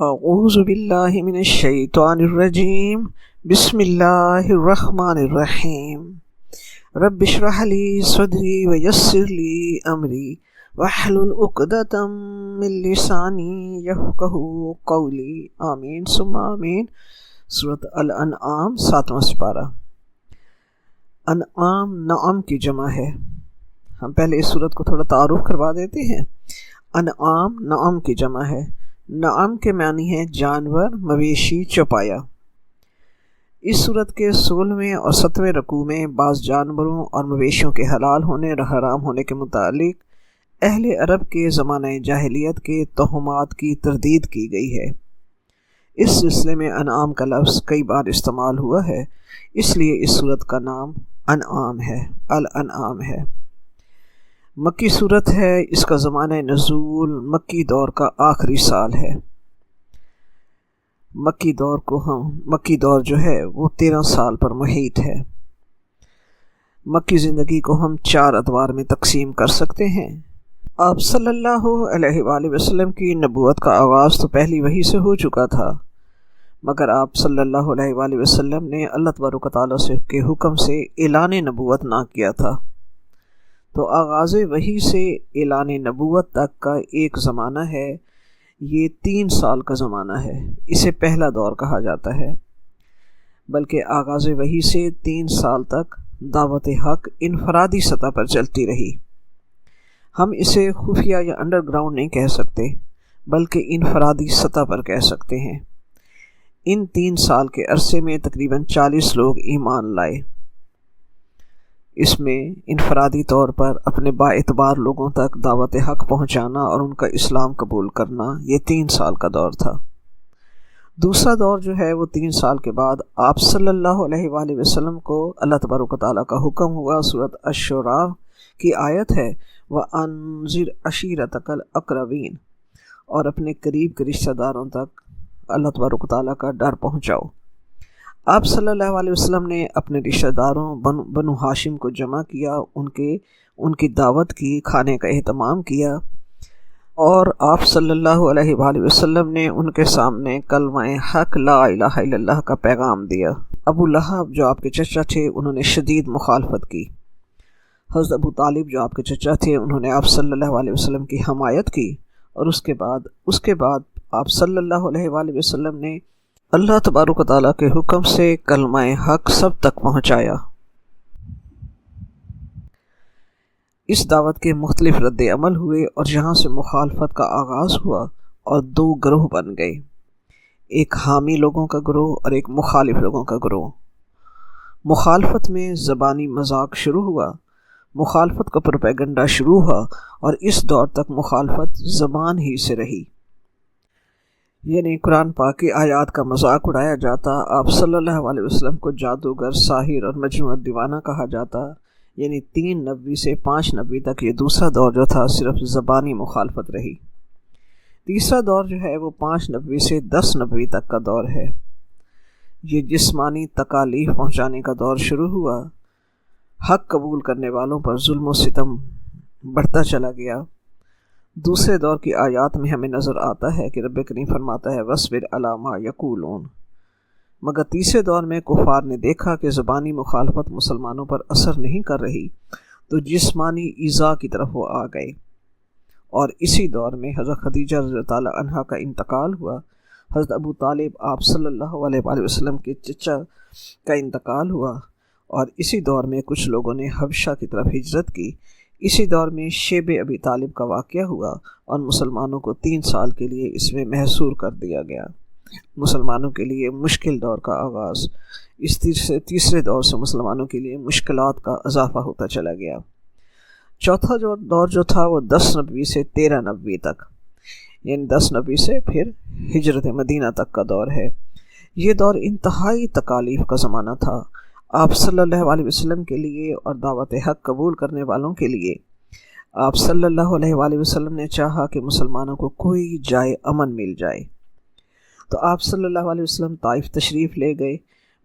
اعوذ باللہ من الشیطان الرجیم بسم اللہ الرحمن الرحیم رب اشرح لی صدری ویسر لی امری واحلل عقدۃ من لسانی یفقہوا قولی آمین ثم آمین۔ سورۃ الانعام 7واں سپارہ۔ انعام نعم کی جمع ہے۔ ہم پہلے اس سورت کو تھوڑا تعارف کروا دیتے ہیں۔ انعام نعم کی جمع ہے۔ نعم کے معنی ہے جانور، مویشی، چوپایا۔ اس صورت کے 16ویں اور 17ویں رکوع میں بعض جانوروں اور مویشیوں کے حلال ہونے اور حرام ہونے کے متعلق اہل عرب کے زمانہ جاہلیت کے توہمات کی تردید کی گئی ہے۔ اس سلسلے میں انعام کا لفظ کئی بار استعمال ہوا ہے، اس لیے اس صورت کا نام انعام ہے، الانعام ہے۔ مکی صورت ہے، اس کا زمانہ نزول مکی دور کا آخری سال ہے۔ مکی دور جو ہے وہ 13 سال پر محیط ہے۔ مکی زندگی کو ہم 4 ادوار میں تقسیم کر سکتے ہیں۔ آپ صلی اللہ علیہ وآلہ وسلم کی نبوت کا آغاز تو پہلی وحی سے ہو چکا تھا، مگر آپ صلی اللہ علیہ وآلہ وسلم نے اللہ تبارک و تعالیٰ کے حکم سے اعلان نبوت نہ کیا تھا، تو آغاز وحی سے اعلان نبوت تک کا ایک زمانہ ہے، یہ 3 سال کا زمانہ ہے۔ اسے پہلا دور کہا جاتا ہے، بلکہ آغاز وحی سے 3 سال تک دعوت حق انفرادی سطح پر چلتی رہی۔ ہم اسے خفیہ یا انڈر گراؤنڈ نہیں کہہ سکتے، بلکہ انفرادی سطح پر کہہ سکتے ہیں۔ ان 3 سال کے عرصے میں تقریباً 40 لوگ ایمان لائے۔ اس میں انفرادی طور پر اپنے با اعتبار لوگوں تک دعوت حق پہنچانا اور ان کا اسلام قبول کرنا، یہ 3 سال کا دور تھا۔ دوسرا دور جو ہے وہ 3 سال کے بعد آپ صلی اللہ علیہ وآلہ وسلم کو اللہ تبارک و تعالیٰ کا حکم ہوا۔ سورۃ الشعراء کی آیت ہے وَأَنذِرْ عَشِيرَتَكَ الْأَقْرَبِينَ، اور اپنے قریب کے رشتہ داروں تک اللہ تبارک و تعالیٰ کا ڈر پہنچاؤ۔ آپ صلی اللہ علیہ وسلم نے اپنے رشتہ داروں بنو ہاشم کو جمع کیا، ان کی دعوت کی، کھانے کا اہتمام کیا، اور آپ صلی اللہ علیہ وآلہ وسلم نے ان کے سامنے کلمہ حق لا الہ الا اللہ کا پیغام دیا۔ ابو لہب جو آپ کے چچا تھے، انہوں نے شدید مخالفت کی۔ حضرت ابو طالب جو آپ کے چچا تھے، انہوں نے آپ صلی اللہ علیہ وسلم کی حمایت کی، اور اس کے بعد آپ صلی اللہ علیہ وآلہ وسلم نے اللہ تبارک و تعالیٰ کے حکم سے کلمہ حق سب تک پہنچایا۔ اس دعوت کے مختلف رد عمل ہوئے اور یہاں سے مخالفت کا آغاز ہوا اور 2 گروہ بن گئے، ایک حامی لوگوں کا گروہ اور ایک مخالف لوگوں کا گروہ۔ مخالفت میں زبانی مذاق شروع ہوا، مخالفت کا پروپیگنڈا شروع ہوا، اور اس دور تک مخالفت زبان ہی سے رہی، یعنی قرآن پاک کی آیات کا مذاق اڑایا جاتا، آپ صلی اللہ علیہ وسلم کو جادوگر، ساحر اور مجنون اور دیوانہ کہا جاتا، یعنی 3 نبوی سے 5 نبوی تک یہ دوسرا دور جو تھا صرف زبانی مخالفت رہی۔ تیسرا دور جو ہے وہ 5 نبوی سے 10 نبوی تک کا دور ہے، یہ جسمانی تکالیف پہنچانے کا دور شروع ہوا۔ حق قبول کرنے والوں پر ظلم و ستم بڑھتا چلا گیا۔ دوسرے دور کی آیات میں ہمیں نظر آتا ہے کہ رب کریم فرماتا ہے وَاصْبِرْ عَلَىٰ مَا يَقُولُونَ، مگر تیسرے دور میں کفار نے دیکھا کہ زبانی مخالفت مسلمانوں پر اثر نہیں کر رہی، تو جسمانی ایذا کی طرف وہ آ گئے، اور اسی دور میں حضرت خدیجہ رضی اللہ تعالیٰ عنہا کا انتقال ہوا۔ حضرت ابو طالب آپ صلی اللہ علیہ وآلہ وسلم کے چچا کا انتقال ہوا، اور اسی دور میں کچھ لوگوں نے حبشہ کی طرف ہجرت کی۔ اسی دور میں شیب ابی طالب کا واقعہ ہوا، اور مسلمانوں کو 3 سال کے لیے اس میں محصور کر دیا گیا۔ مسلمانوں کے لیے مشکل دور کا آغاز، اس تیسرے دور سے مسلمانوں کے لیے مشکلات کا اضافہ ہوتا چلا گیا۔ چوتھا دور جو تھا وہ 10 نبوی سے 13 نبوی تک، یعنی 10 نبوی سے پھر ہجرت مدینہ تک کا دور ہے۔ یہ دور انتہائی تکالیف کا زمانہ تھا آپ صلی اللہ علیہ وسلم کے لیے اور دعوت حق قبول کرنے والوں کے لیے۔ آپ صلی اللہ علیہ وآلہ وسلم نے چاہا کہ مسلمانوں کو کوئی جائے امن مل جائے، تو آپ صلی اللہ علیہ وسلم طائف تشریف لے گئے،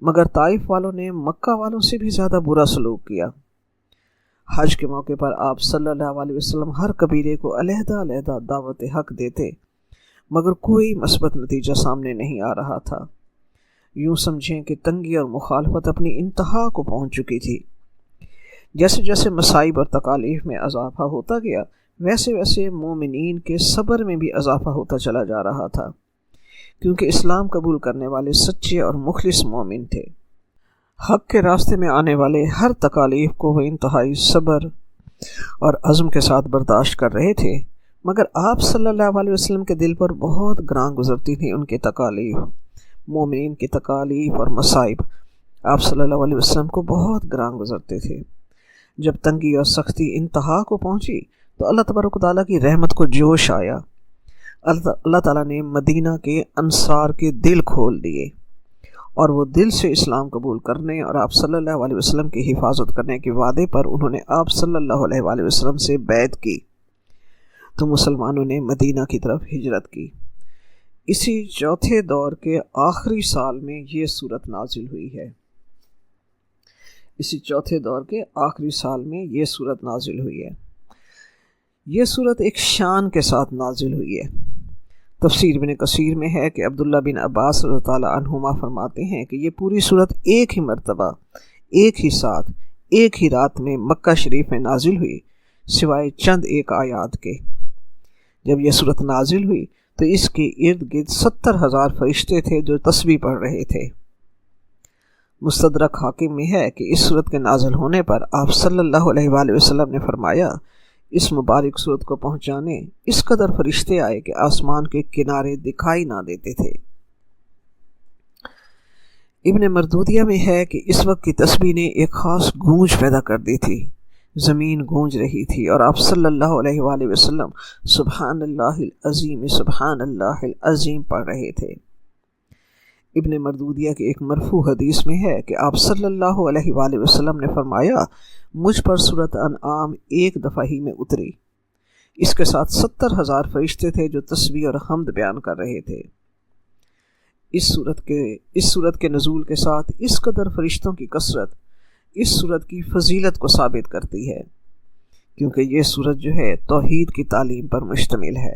مگر طائف والوں نے مکہ والوں سے بھی زیادہ برا سلوک کیا۔ حج کے موقع پر آپ صلی اللہ علیہ وسلم ہر قبیلے کو علیحدہ دعوت حق دیتے، مگر کوئی مثبت نتیجہ سامنے نہیں آ رہا تھا۔ یوں سمجھیں کہ تنگی اور مخالفت اپنی انتہا کو پہنچ چکی تھی۔ جیسے جیسے مصائب اور تکالیف میں اضافہ ہوتا گیا، ویسے ویسے مومنین کے صبر میں بھی اضافہ ہوتا چلا جا رہا تھا، کیونکہ اسلام قبول کرنے والے سچے اور مخلص مومن تھے۔ حق کے راستے میں آنے والے ہر تکالیف کو وہ انتہائی صبر اور عزم کے ساتھ برداشت کر رہے تھے، مگر آپ صلی اللہ علیہ وسلم کے دل پر بہت گراں گزرتی تھی ان کی تکالیف۔ مومنین کی تکالیف اور مصائب آپ صلی اللہ علیہ وسلم کو بہت گراں گزرتے تھے۔ جب تنگی اور سختی انتہا کو پہنچی تو اللہ تبارک و تعالیٰ کی رحمت کو جوش آیا۔ اللہ تعالیٰ نے مدینہ کے انصار کے دل کھول دیے، اور وہ دل سے اسلام قبول کرنے اور آپ صلی اللہ علیہ وسلم کی حفاظت کرنے کے وعدے پر انہوں نے آپ صلی اللہ علیہ وسلم سے بیعت کی، تو مسلمانوں نے مدینہ کی طرف ہجرت کی۔ اسی چوتھے دور کے آخری سال میں یہ صورت نازل ہوئی ہے۔ یہ صورت ایک شان کے ساتھ نازل ہوئی ہے۔ تفسیر ابن کثیر میں ہے کہ عبداللہ بن عباس رضی اللہ تعالیٰ عنہما فرماتے ہیں کہ یہ پوری صورت ایک ہی مرتبہ، ایک ہی ساتھ، ایک ہی رات میں مکہ شریف میں نازل ہوئی، سوائے چند ایک آیات کے۔ جب یہ صورت نازل ہوئی تو اس کے ارد گرد 70,000 فرشتے تھے جو تسبیح پڑھ رہے تھے۔ مستدرک حاکم میں ہے کہ اس صورت کے نازل ہونے پر آپ صلی اللہ علیہ وآلہ وسلم نے فرمایا، اس مبارک صورت کو پہنچانے اس قدر فرشتے آئے کہ آسمان کے کنارے دکھائی نہ دیتے تھے۔ ابن مردودیہ میں ہے کہ اس وقت کی تسبیح نے ایک خاص گونج پیدا کر دی تھی، زمین گونج رہی تھی، اور آپ صلی اللہ علیہ وآلہ وسلم سبحان اللہ العظیم سبحان اللہ العظیم پڑھ رہے تھے۔ ابن مردودیہ کی ایک مرفوع حدیث میں ہے کہ آپ صلی اللہ علیہ وآلہ وسلم نے فرمایا، مجھ پر سورۃ انعام ایک دفعہ ہی میں اتری، اس کے ساتھ 70,000 فرشتے تھے جو تسبیح اور حمد بیان کر رہے تھے۔ اس صورت کے نزول کے ساتھ اس قدر فرشتوں کی کثرت اس صورت کی فضیلت کو ثابت کرتی ہے، کیونکہ یہ صورت جو ہے توحید کی تعلیم پر مشتمل ہے،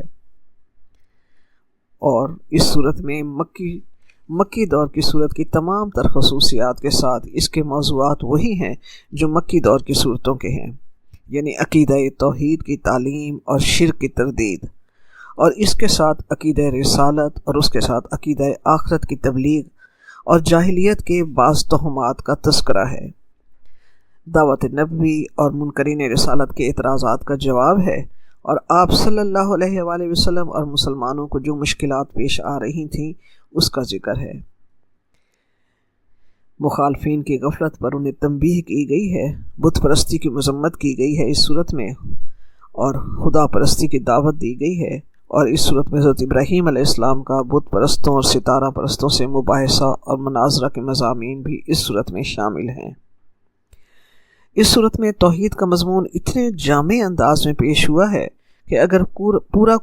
اور اس صورت میں مکی دور کی صورت کی تمام تر خصوصیات کے ساتھ اس کے موضوعات وہی ہیں جو مکی دور کی صورتوں کے ہیں، یعنی عقیدہ توحید کی تعلیم اور شرک کی تردید، اور اس کے ساتھ عقیدہ رسالت، اور اس کے ساتھ عقیدہ آخرت کی تبلیغ اور جاہلیت کے بعض تہمات کا تذکرہ ہے، دعوت نبوی اور منکرین رسالت کے اعتراضات کا جواب ہے، اور آپ صلی اللہ علیہ وآلہ وسلم اور مسلمانوں کو جو مشکلات پیش آ رہی تھیں اس کا ذکر ہے۔ مخالفین کی غفلت پر انہیں تنبیہ کی گئی ہے، بت پرستی کی مذمت کی گئی ہے اس صورت میں، اور خدا پرستی کی دعوت دی گئی ہے، اور اس صورت میں حضرت ابراہیم علیہ السلام کا بت پرستوں اور ستارہ پرستوں سے مباحثہ اور مناظرہ کے مضامین بھی اس صورت میں شامل ہیں۔ اس صورت میں توحید کا مضمون اتنے جامع انداز میں پیش ہوا ہے کہ اگر پورا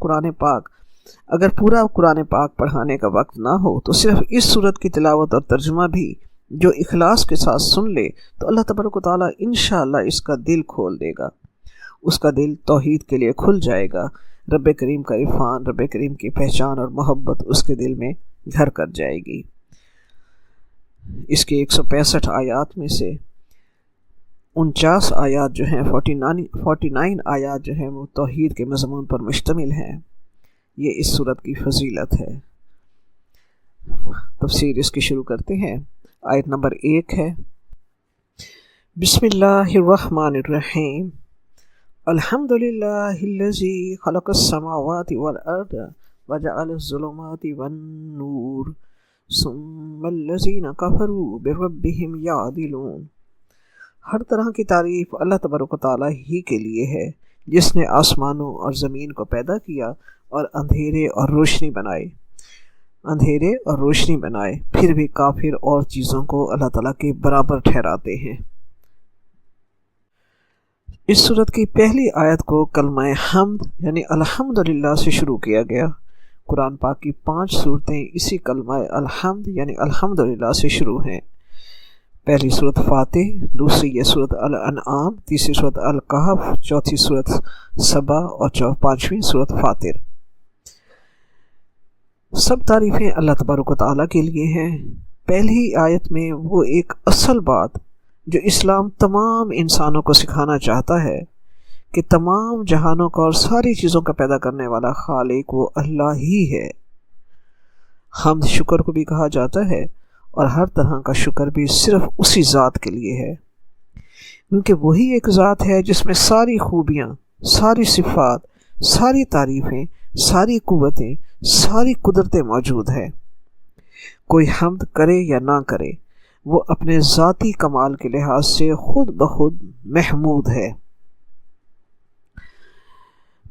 قرآن پاک پڑھانے کا وقت نہ ہو تو صرف اس صورت کی تلاوت اور ترجمہ بھی جو اخلاص کے ساتھ سن لے تو اللہ تبارک و تعالیٰ انشاءاللہ اس کا دل کھول دے گا، اس کا دل توحید کے لیے کھل جائے گا، رب کریم کا عرفان، رب کریم کی پہچان اور محبت اس کے دل میں گھر کر جائے گی۔ اس کے 165 آیات میں سے 49 آیات جو ہیں 49 آیات جو ہیں وہ توحید کے مضمون پر مشتمل ہیں۔ یہ اس صورت کی فضیلت ہے۔ تفسیر اس کی شروع کرتے ہیں۔ آیت نمبر 1 ہے، بسم اللہ الرحمن الرحیم، الحمد للہ الذی خلق السماوات والارض وجعل الظلمات والنور ثم الذین کفروا بربہم یعدلون۔ ہر طرح کی تعریف اللہ تبارک و تعالیٰ ہی کے لیے ہے، جس نے آسمانوں اور زمین کو پیدا کیا اور اندھیرے اور روشنی بنائے، پھر بھی کافر اور چیزوں کو اللہ تعالیٰ کے برابر ٹھہراتے ہیں۔ اس صورت کی پہلی آیت کو کلمہ حمد یعنی الحمدللہ سے شروع کیا گیا۔ قرآن پاک کی 5 صورتیں اسی کلمہ الحمد یعنی الحمدللہ سے شروع ہیں۔ پہلی صورت فاتح، دوسری یہ صورت الانعام، تیسری صورت الکہف، چوتھی صورت سبا اور 5ویں صورت فاطر۔ سب تعریفیں اللہ تبارک و تعالیٰ کے لیے ہیں۔ پہلی آیت میں وہ ایک اصل بات جو اسلام تمام انسانوں کو سکھانا چاہتا ہے کہ تمام جہانوں کا اور ساری چیزوں کا پیدا کرنے والا خالق وہ اللہ ہی ہے۔ حمد شکر کو بھی کہا جاتا ہے، اور ہر طرح کا شکر بھی صرف اسی ذات کے لیے ہے، کیونکہ وہی ایک ذات ہے جس میں ساری خوبیاں، ساری صفات، ساری تعریفیں، ساری قوتیں، ساری قدرتیں موجود ہیں۔ کوئی حمد کرے یا نہ کرے، وہ اپنے ذاتی کمال کے لحاظ سے خود بخود محمود ہے۔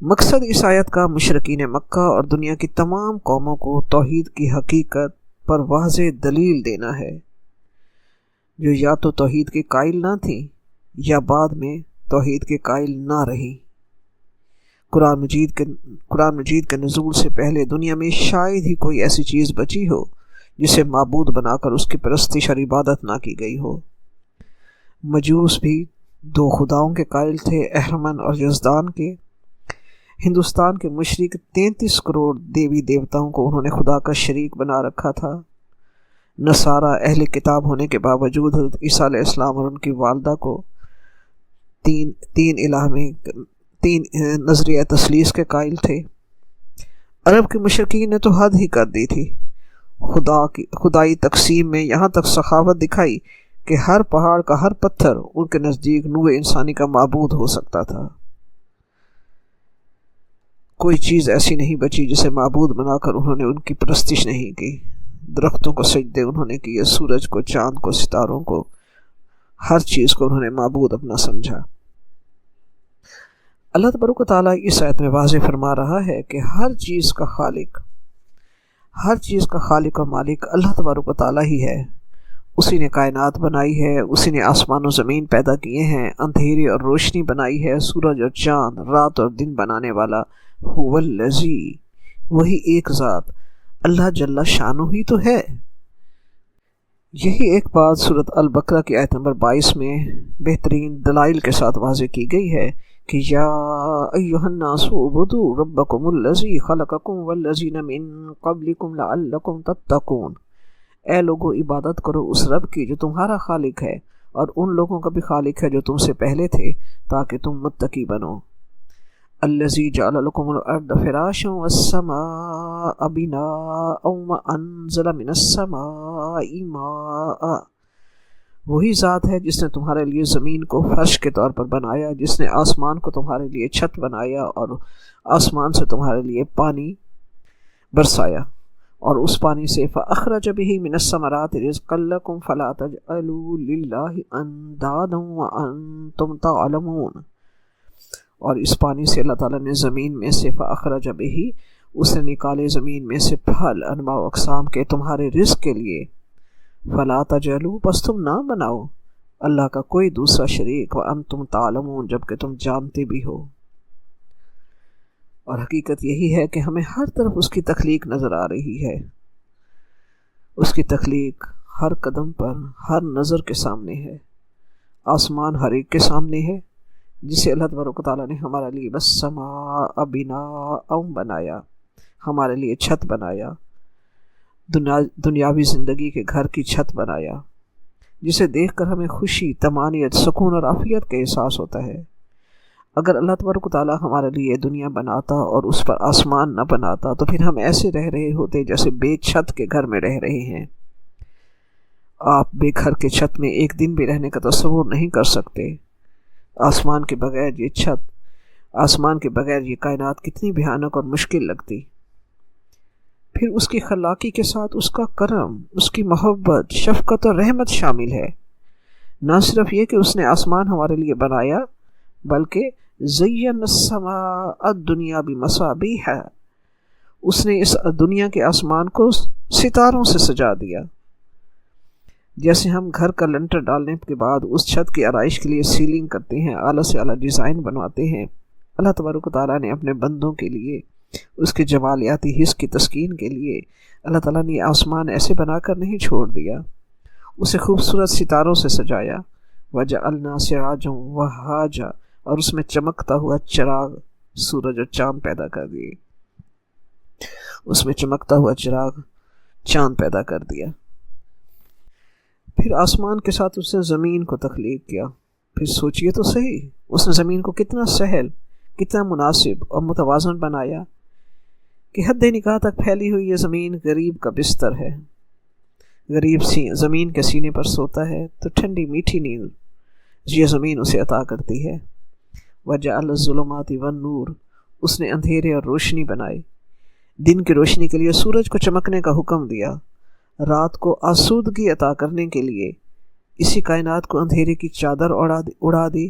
مقصد اس آیت کا مشرکین مکہ اور دنیا کی تمام قوموں کو توحید کی حقیقت پر واضح دلیل دینا ہے، جو یا تو توحید کے قائل نہ تھیں یا بعد میں توحید کے قائل نہ رہی۔ قرآن مجید کے نزول سے پہلے دنیا میں شاید ہی کوئی ایسی چیز بچی ہو جسے معبود بنا کر اس کی پرستش اور عبادت نہ کی گئی ہو۔ مجوس بھی دو خداؤں کے قائل تھے، اہرمن اور یزدان کے۔ ہندوستان کے مشرق 33 کروڑ دیوی دیوتاؤں کو انہوں نے خدا کا شریک بنا رکھا تھا۔ نصارہ اہل کتاب ہونے کے باوجود حضرت عیسیٰ علیہ السلام اور ان کی والدہ کو تین نظریہ تثلیث کے قائل تھے۔ عرب کے مشرکین نے تو حد ہی کر دی تھی، خدائی تقسیم میں یہاں تک سخاوت دکھائی کہ ہر پہاڑ کا ہر پتھر ان کے نزدیک نوع انسانی کا معبود ہو سکتا تھا۔ کوئی چیز ایسی نہیں بچی جسے معبود بنا کر انہوں نے ان کی پرستش نہیں کی۔ درختوں کو سجدے انہوں نے کیے، سورج کو، چاند کو، ستاروں کو، ہر چیز کو انہوں نے معبود اپنا سمجھا۔ اللہ تبارک و تعالیٰ اس آیت میں واضح فرما رہا ہے کہ ہر چیز کا خالق اور مالک اللہ تبارک و تعالیٰ ہی ہے۔ اسی نے کائنات بنائی ہے، اسی نے آسمان و زمین پیدا کیے ہیں، اندھیرے اور روشنی بنائی ہے، سورج اور چاند، رات اور دن بنانے والا هو الذی، وہی ایک ذات اللہ جل شانہ ہی تو ہے۔ یہی ایک بات سورۃ البقرہ کی آیت نمبر 22 میں بہترین دلائل کے ساتھ واضح کی گئی ہے کہ یا ایھا الناس اعبدوا ربکم الذی خلقکم والذین من قبلکم لعلکم تتقون، اے لوگو عبادت کرو اس رب کی جو تمہارا خالق ہے اور ان لوگوں کا بھی خالق ہے جو تم سے پہلے تھے، تاکہ تم متقی بنو۔ الذی جعل لکم الارض فراشا والسماء بناء وانزل من السماء ماء، وہی ذات ہے جس نے تمہارے لیے زمین کو فرش کے طور پر بنایا، جس نے آسمان کو تمہارے لیے چھت بنایا اور آسمان سے تمہارے لیے پانی برسایا، اور اس پانی سے فأخرج به من الثمرات رزقا لكم فلا تجعلوا لله اندادا وانتم تعلمون، اور اس پانی سے اللہ تعالیٰ نے زمین میں سے فأخرج به، اس نے نکالے زمین میں سے پھل انواع و اقسام کے تمہارے رزق کے لیے، فلا تجعلوا، پس تم نہ بناؤ اللہ کا کوئی دوسرا شریک، وانتم تعلمون، جبکہ تم جانتے بھی ہو۔ اور حقیقت یہی ہے کہ ہمیں ہر طرف اس کی تخلیق نظر آ رہی ہے۔ اس کی تخلیق ہر قدم پر، ہر نظر کے سامنے ہے۔ آسمان ہر ایک کے سامنے ہے، جسے اللہ تبارک و تعالیٰ نے ہمارے لیے والسماء بناء بنایا، ہمارے لیے چھت بنایا، دنیاوی زندگی کے گھر کی چھت بنایا، جسے دیکھ کر ہمیں خوشی، طمانینت، سکون اور عافیت کا احساس ہوتا ہے۔ اگر اللہ تبارک و تعالیٰ ہمارے لیے دنیا بناتا اور اس پر آسمان نہ بناتا تو پھر ہم ایسے رہ رہے ہوتے جیسے بے چھت کے گھر میں رہ رہے ہیں۔ آپ بے گھر کے چھت میں ایک دن بھی رہنے کا تصور نہیں کر سکتے۔ آسمان کے بغیر یہ کائنات کتنی بھیانک اور مشکل لگتی۔ پھر اس کی خلاقی کے ساتھ اس کا کرم، اس کی محبت، شفقت اور رحمت شامل ہے۔ نہ صرف یہ کہ اس نے آسمان ہمارے لیے بنایا، بلکہ زین السماء الدنیا بمصابیح، اس نے اس دنیا کے آسمان کو ستاروں سے سجا دیا۔ جیسے ہم گھر کا لنٹر ڈالنے کے بعد اس چھت کی آرائش کے لیے سیلنگ کرتے ہیں، اعلیٰ سے اعلیٰ ڈیزائن بنواتے ہیں، اللہ تبارک و تعالیٰ نے اپنے بندوں کے لیے، اس کے جمالیاتی حص کی تسکین کے لیے اللہ تعالیٰ نے آسمان ایسے بنا کر نہیں چھوڑ دیا، اسے خوبصورت ستاروں سے سجایا۔ وَجَعَلْنَا سِرَاجًا وَهَّاجًا، اور اس میں چمکتا ہوا چراغ، سورج اور چاند پیدا کر دیے۔ اس میں چمکتا ہوا چراغ چاند پیدا کر دیا۔ پھر آسمان کے ساتھ اس نے زمین کو تخلیق کیا۔ پھر سوچئے تو صحیح، اس نے زمین کو کتنا سہل، کتنا مناسب اور متوازن بنایا کہ حد نگاہ تک پھیلی ہوئی یہ زمین غریب کا بستر ہے۔ غریب زمین کے سینے پر سوتا ہے تو ٹھنڈی میٹھی نیند یہ زمین اسے عطا کرتی ہے۔ وَجَعَلَ الظُّلُمَاتِ وَالنُّورَ، اس نے اندھیرے اور روشنی بنائی۔ دن کی روشنی کے لیے سورج کو چمکنے کا حکم دیا، رات کو آسودگی عطا کرنے کے لیے اسی کائنات کو اندھیرے کی چادر اڑا دی۔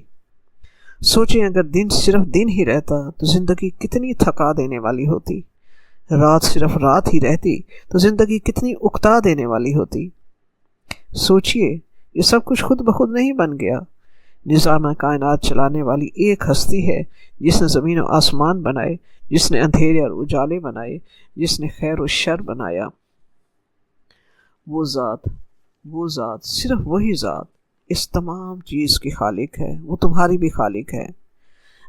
سوچیں اگر دن صرف دن ہی رہتا تو زندگی کتنی تھکا دینے والی ہوتی، رات صرف رات ہی رہتی تو زندگی کتنی اکتا دینے والی ہوتی۔ سوچئے یہ سب کچھ خود بخود نہیں بن گیا، نظام کائنات چلانے والی ایک ہستی ہے جس نے زمین و آسمان بنائے، جس نے اندھیرے اور اجالے بنائے، جس نے خیر و شر بنایا۔ وہ ذات صرف وہی ذات اس تمام چیز کی خالق ہے، وہ تمہاری بھی خالق ہے۔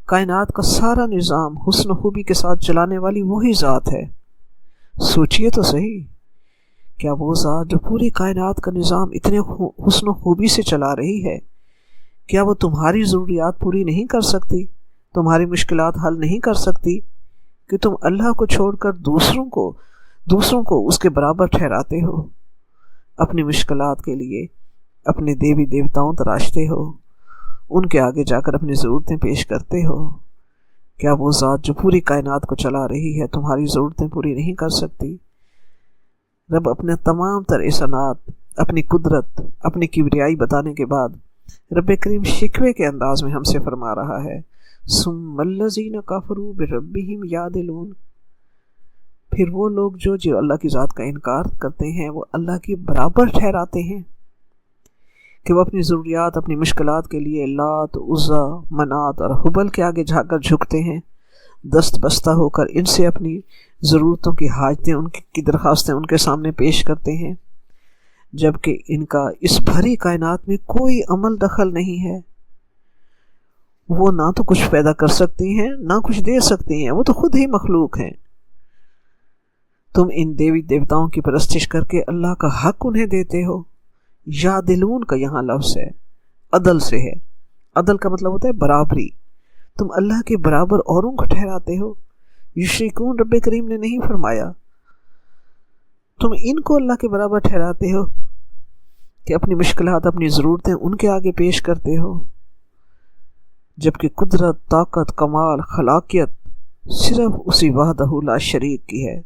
کائنات کا سارا نظام حسن و خوبی کے ساتھ چلانے والی وہی ذات ہے۔ سوچئے تو صحیح، کیا وہ ذات جو پوری کائنات کا نظام اتنے حسن و خوبی سے چلا رہی ہے، کیا وہ تمہاری ضروریات پوری نہیں کر سکتی، تمہاری مشکلات حل نہیں کر سکتی کہ تم اللہ کو چھوڑ کر دوسروں کو اس کے برابر ٹھہراتے ہو، اپنی مشکلات کے لیے اپنے دیوی دیوتاؤں تراشتے ہو، ان کے آگے جا کر اپنی ضرورتیں پیش کرتے ہو؟ کیا وہ ذات جو پوری کائنات کو چلا رہی ہے تمہاری ضرورتیں پوری نہیں کر سکتی؟ رب اپنے تمام تر احسانات، اپنی قدرت، اپنی کبریائی بتانے کے بعد رب کریم شکوے کے انداز میں ہم سے فرما رہا ہے، ثم الذین کفروا بربہم یعدلون، پھر وہ لوگ جو اللہ کی ذات کا انکار کرتے ہیں وہ اللہ کے برابر ٹھہراتے ہیں کہ وہ اپنی ضروریات، اپنی مشکلات کے لیے لات، عزا، منات اور حبل کے آگے جا کر جھکتے ہیں، دست بستہ ہو کر ان سے اپنی ضرورتوں کی حاجتیں، ان کی درخواستیں ان کے سامنے پیش کرتے ہیں، جبکہ ان کا اس بھری کائنات میں کوئی عمل دخل نہیں ہے۔ وہ نہ تو کچھ پیدا کر سکتی ہیں نہ کچھ دے سکتی ہیں، وہ تو خود ہی مخلوق ہیں۔ تم ان دیوی دیوتاؤں کی پرستش کر کے اللہ کا حق انہیں دیتے ہو۔ یعدلون کا یہاں لفظ ہے، عدل سے ہے۔ عدل کا مطلب ہوتا ہے برابری، تم اللہ کے برابر اوروں کو ٹھہراتے ہو۔ یشرکون رب کریم نے نہیں فرمایا، تم ان کو اللہ کے برابر ٹھہراتے ہو کہ اپنی مشکلات، اپنی ضرورتیں ان کے آگے پیش کرتے ہو، جبکہ قدرت، طاقت، کمال، خلاقیت صرف اسی وحدہ لا شریک کی ہے،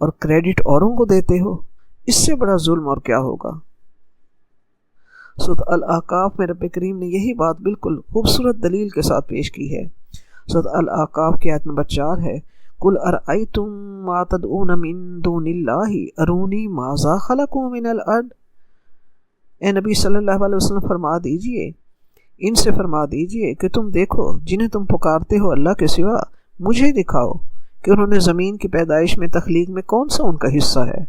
اور کریڈٹ اوروں کو دیتے ہو۔ اس سے بڑا ظلم اور کیا ہوگا؟ سورۃ الاحقاف میں رب کریم نے یہی بات بالکل خوبصورت دلیل کے ساتھ پیش کی ہے۔ سورۃ الاحقاف کی آیت نمبر 4 ہے، قُلْ أَرَأَيْتُم مَّا تَدْعُونَ مِن دُونِ اللَّهِ أَرُونِي مَاذَا خَلَقُوا مِنَ الْأَرْضِ، اے نبی صلی اللہ علیہ وسلم فرما دیجئے، ان سے فرما دیجئے کہ تم دیکھو جنہیں تم پکارتے ہو اللہ کے سوا، مجھے دکھاؤ کہ انہوں نے زمین کی پیدائش میں، تخلیق میں کون سا ان کا حصہ ہے۔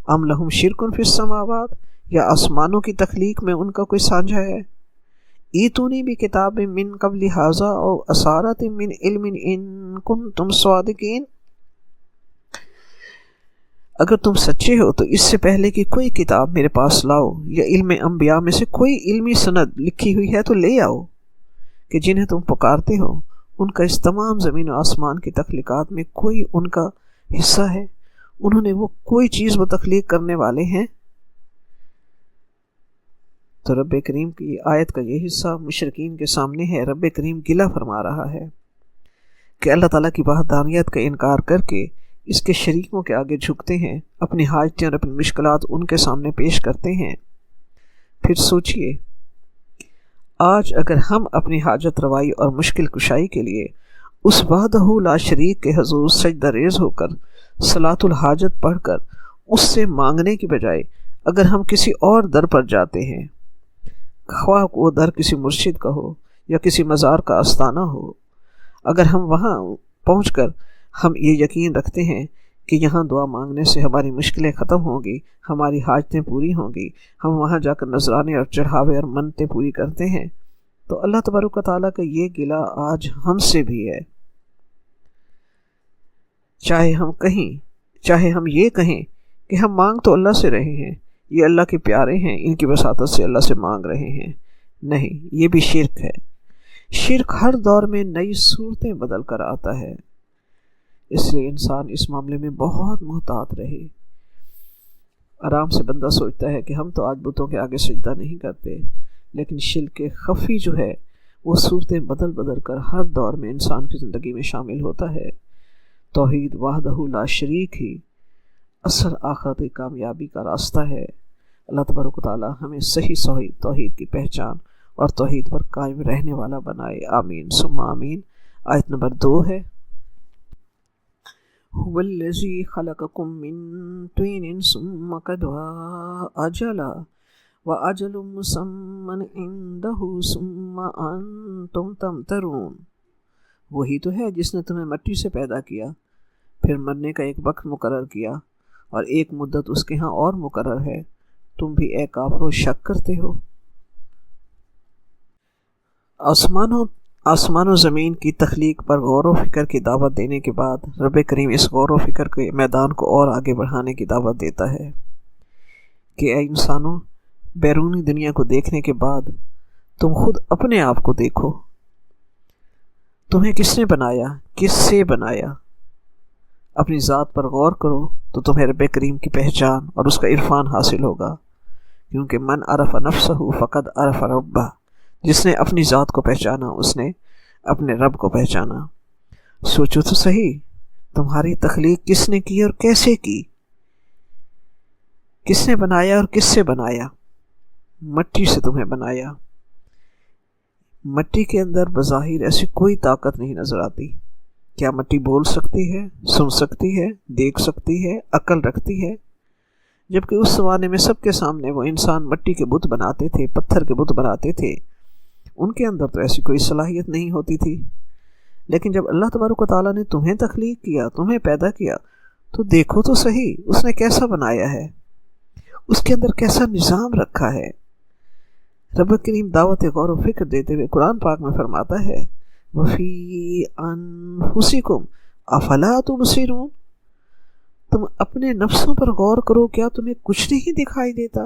ام لہم شرک فی السماوات، یا آسمانوں کی تخلیق میں ان کا کوئی سانجھا ہے۔ ایتونی بکتاب من قبل ھذا او اثارۃ من علم ان کنتم صادقین، اگر تم سچے ہو تو اس سے پہلے کی کوئی کتاب میرے پاس لاؤ، یا علم انبیاء میں سے کوئی علمی سند لکھی ہوئی ہے تو لے آؤ کہ جنہیں تم پکارتے ہو ان کا اس تمام زمین و آسمان کی تخلیقات میں کوئی ان کا حصہ ہے، انہوں نے وہ کوئی چیز وہ تخلیق کرنے والے ہیں۔ تو رب کریم کی آیت کا یہ حصہ مشرکین کے سامنے ہے۔ رب کریم گلہ فرما رہا ہے کہ اللہ تعالیٰ کی وحدانیت کا انکار کر کے اس کے شریکوں کے آگے جھکتے ہیں، اپنی حاجتیں اور اپنی مشکلات ان کے سامنے پیش کرتے ہیں۔ پھر سوچئے، آج اگر ہم اپنی حاجت روائی اور مشکل کشائی کے لیے اس وحدہ لا شریک کے حضور سجدہ ریز ہو کر صلاۃ الحاجت پڑھ کر اس سے مانگنے کی بجائے اگر ہم کسی اور در پر جاتے ہیں، خواہ وہ در کسی مرشد کا ہو یا کسی مزار کا آستانہ ہو، اگر ہم وہاں پہنچ کر ہم یہ یقین رکھتے ہیں کہ یہاں دعا مانگنے سے ہماری مشکلیں ختم ہوں گی، ہماری حاجتیں پوری ہوں گی، ہم وہاں جا کر نذرانے اور چڑھاوے اور منتیں پوری کرتے ہیں، تو اللہ تبارک و تعالیٰ کا یہ گلہ آج ہم سے بھی ہے چاہے ہم یہ کہیں کہ ہم مانگ تو اللہ سے رہے ہیں، یہ اللہ کے پیارے ہیں، ان کی وساطت سے اللہ سے مانگ رہے ہیں، نہیں، یہ بھی شرک ہے۔ شرک ہر دور میں نئی صورتیں بدل کر آتا ہے، اس لیے انسان اس معاملے میں بہت محتاط رہے۔ آرام سے بندہ سوچتا ہے کہ ہم تو آج بتوں کے آگے سجدہ نہیں کرتے، لیکن شرک خفی جو ہے وہ صورتیں بدل بدل کر ہر دور میں انسان کی زندگی میں شامل ہوتا ہے۔ توحید وحدہ لا شریک ہی اصل آخرت کامیابی کا راستہ ہے۔ اللہ تبارک و تعالی ہمیں صحیح توحید کی پہچان اور توحید پر قائم رہنے والا بنائے، آمین ثم آمین۔ آیت نمبر 2 ہے، هو الذی خلقکم من طین ثم قضى اجلا واجل مسمى عنده ثم انتم تمترون۔ وہی تو ہے جس نے تمہیں مٹی سے پیدا کیا، پھر مرنے کا ایک وقت مقرر کیا اور ایک مدت اس کے ہاں اور مقرر ہے، تم بھی اے کافرو شک کرتے ہو۔ آسمان و زمین کی تخلیق پر غور و فکر کی دعوت دینے کے بعد رب کریم اس غور و فکر کے میدان کو اور آگے بڑھانے کی دعوت دیتا ہے کہ اے انسانوں، بیرونی دنیا کو دیکھنے کے بعد تم خود اپنے آپ کو دیکھو، تمہیں کس نے بنایا، کس سے بنایا، اپنی ذات پر غور کرو تو تمہیں رب کریم کی پہچان اور اس کا عرفان حاصل ہوگا، کیونکہ من عرف نفسہ فقد عرف ربہ، جس نے اپنی ذات کو پہچانا اس نے اپنے رب کو پہچانا۔ سوچو تو صحیح، تمہاری تخلیق کس نے کی اور کیسے کی، کس نے بنایا اور کس سے بنایا؟ مٹی سے تمہیں بنایا۔ مٹی کے اندر بظاہر ایسی کوئی طاقت نہیں نظر آتی۔ کیا مٹی بول سکتی ہے، سن سکتی ہے، دیکھ سکتی ہے، عقل رکھتی ہے؟ جبکہ اس زمانے میں سب کے سامنے وہ انسان مٹی کے بت بناتے تھے، پتھر کے بت بناتے تھے، ان کے اندر تو ایسی کوئی صلاحیت نہیں ہوتی تھی۔ لیکن جب اللہ تبارک و تعالیٰ نے تمہیں تخلیق کیا، تمہیں پیدا کیا، تو دیکھو تو صحیح اس نے کیسا بنایا ہے، اس کے اندر کیسا نظام رکھا ہے۔ رب کریم دعوت غور و فکر دیتے ہوئے قرآن پاک میں فرماتا ہے، وَفِي أَنفُسِكُمْ أَفَلَا تُبْصِرُونَ، تم اپنے نفسوں پر غور کرو، کیا تمہیں کچھ نہیں دکھائی دیتا؟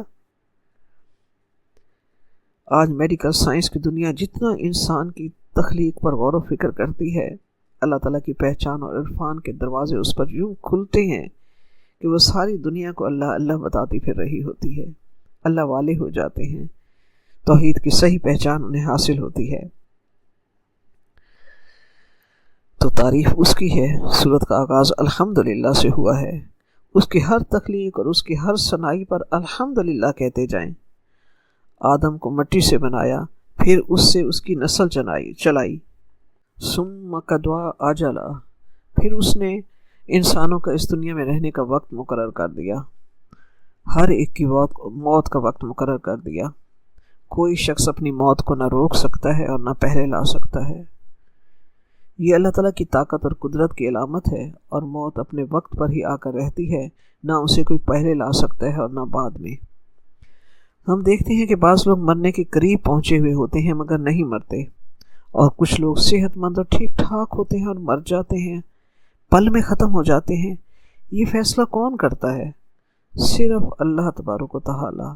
آج میڈیکل سائنس کی دنیا جتنا انسان کی تخلیق پر غور و فکر کرتی ہے، اللہ تعالیٰ کی پہچان اور عرفان کے دروازے اس پر یوں کھلتے ہیں کہ وہ ساری دنیا کو اللہ اللہ بتاتی پھر رہی ہوتی ہے، اللہ والے ہو جاتے ہیں، توحید کی صحیح پہچان انہیں حاصل ہوتی ہے۔ تو تعریف اس کی ہے، سورت کا آغاز الحمدللہ سے ہوا ہے، اس کی ہر تخلیق اور اس کی ہر صنائی پر الحمدللہ کہتے جائیں۔ آدم کو مٹی سے بنایا، پھر اس سے اس کی نسل چلائی، ثم قضى اجلا، پھر اس نے انسانوں کا اس دنیا میں رہنے کا وقت مقرر کر دیا، ہر ایک کی موت کا وقت مقرر کر دیا۔ کوئی شخص اپنی موت کو نہ روک سکتا ہے اور نہ پہلے لا سکتا ہے۔ یہ اللہ تعالیٰ کی طاقت اور قدرت کی علامت ہے، اور موت اپنے وقت پر ہی آ کر رہتی ہے، نہ اسے کوئی پہلے لا سکتا ہے اور نہ بعد میں۔ ہم دیکھتے ہیں کہ بعض لوگ مرنے کے قریب پہنچے ہوئے ہوتے ہیں مگر نہیں مرتے، اور کچھ لوگ صحت مند اور ٹھیک ٹھاک ہوتے ہیں اور مر جاتے ہیں، پل میں ختم ہو جاتے ہیں۔ یہ فیصلہ کون کرتا ہے؟ صرف اللہ تبارک و تعالی۔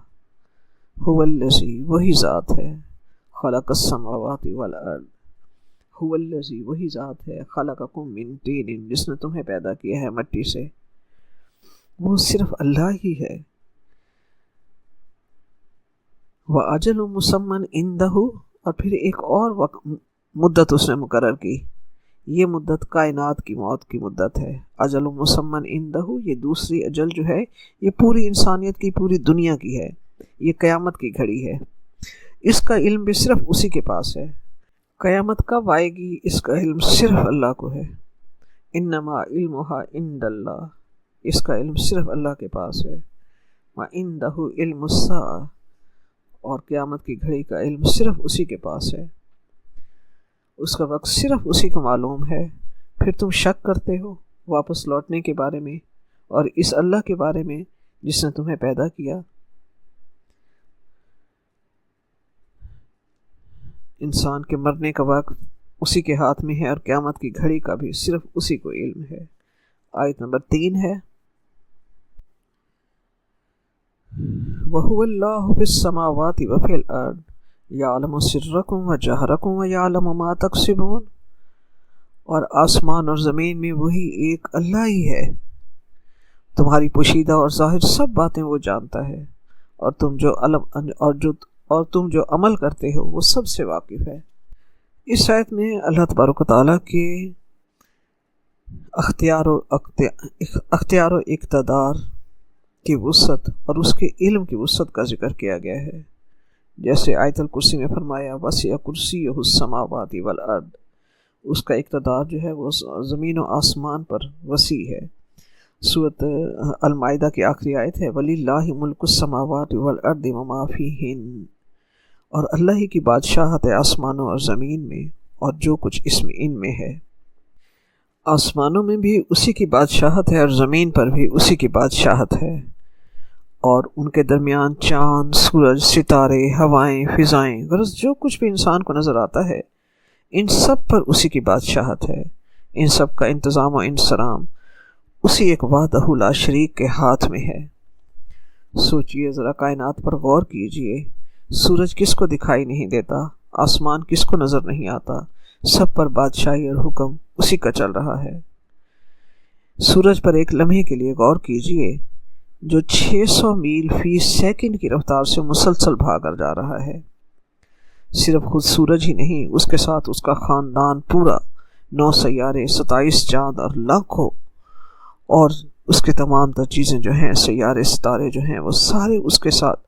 هو الذی، وہی ذات ہے، خلق السماوات والارض، هو الذی، وہی ذات ہے، خلقکم من طین، جس نے تمہیں پیدا کیا ہے مٹی سے، وہ صرف اللہ ہی ہے۔ وَأَجَلٌ مُّسَمًّى عِندَهُ، اور پھر ایک اور مدت اس نے مقرر کی، یہ مدت کائنات کی موت کی مدت ہے۔ اجل مسمن عندہ، یہ دوسری اجل جو ہے یہ پوری انسانیت کی، پوری دنیا کی ہے، یہ قیامت کی گھڑی ہے، اس کا علم بھی صرف اسی کے پاس ہے۔ قیامت کب آئے گی اس کا علم صرف اللہ کو ہے، انما علمھا عند اللہ، اس کا علم صرف اللہ کے پاس ہے۔ وعندہ علم الساعہ، اور قیامت کی گھڑی کا علم صرف اسی کے پاس ہے، اس کا وقت صرف اسی کو معلوم ہے۔ پھر تم شک کرتے ہو واپس لوٹنے کے بارے میں اور اس اللہ کے بارے میں جس نے تمہیں پیدا کیا۔ انسان کے مرنے کا وقت اسی کے ہاتھ میں ہے، اور قیامت کی گھڑی کا بھی صرف اسی کو علم ہے۔ آیت نمبر 3 ہے، وَهُوَ اللَّهُ فِي السَّمَاوَاتِ وَفِي الْأَرْضِ يَعْلَمُ سِرَّكُمْ وَجَهْرَكُمْ وَيَعْلَمُ مَا تَكْسِبُونَ، اور آسمان اور زمین میں وہی ایک اللہ ہی ہے، تمہاری پوشیدہ اور ظاہر سب باتیں وہ جانتا ہے، اور تم جو عمل کرتے ہو وہ سب سے واقف ہے۔ اس آیت میں اللہ تبارک و تعالیٰ کے اختیار و اقتدار کی وسعت اور اس کے علم کی وسعت کا ذکر کیا گیا ہے، جیسے آیت الکرسی میں فرمایا وسع کرسیہ السماوات والارض، اس کا اقتدار جو ہے وہ زمین و آسمان پر وسیع ہے۔ سورۃ المائدہ کی آخری آیت ہے وَلِلَّهِ مُلْكُ السَّمَاوَاتِ وَالْأَرْضِ وَمَا فِيهِنَّ، اور اللہ ہی کی بادشاہت ہے آسمانوں اور زمین میں اور جو کچھ ان میں ہے۔ آسمانوں میں بھی اسی کی بادشاہت ہے اور زمین پر بھی اسی کی بادشاہت ہے، اور ان کے درمیان چاند، سورج، ستارے، ہوائیں، فضائیں، غرض جو کچھ بھی انسان کو نظر آتا ہے ان سب پر اسی کی بادشاہت ہے، ان سب کا انتظام و انصرام اسی ایک وحدہ لا شریک کے ہاتھ میں ہے۔ سوچئے ذرا، کائنات پر غور کیجئے، سورج کس کو دکھائی نہیں دیتا، آسمان کس کو نظر نہیں آتا، سب پر بادشاہی اور حکم اسی کا چل رہا ہے۔ سورج پر ایک لمحے کے لیے غور کیجئے، جو 600 میل فی سیکنڈ کی رفتار سے مسلسل بھاگ کر جا رہا ہے۔ صرف خود سورج ہی نہیں، اس کے ساتھ اس کا خاندان پورا، 9 سیارے، 27 چاند اور لاکھوں، اور اس کے تمام تر چیزیں جو ہیں، سیارے، ستارے جو ہیں، وہ سارے اس کے ساتھ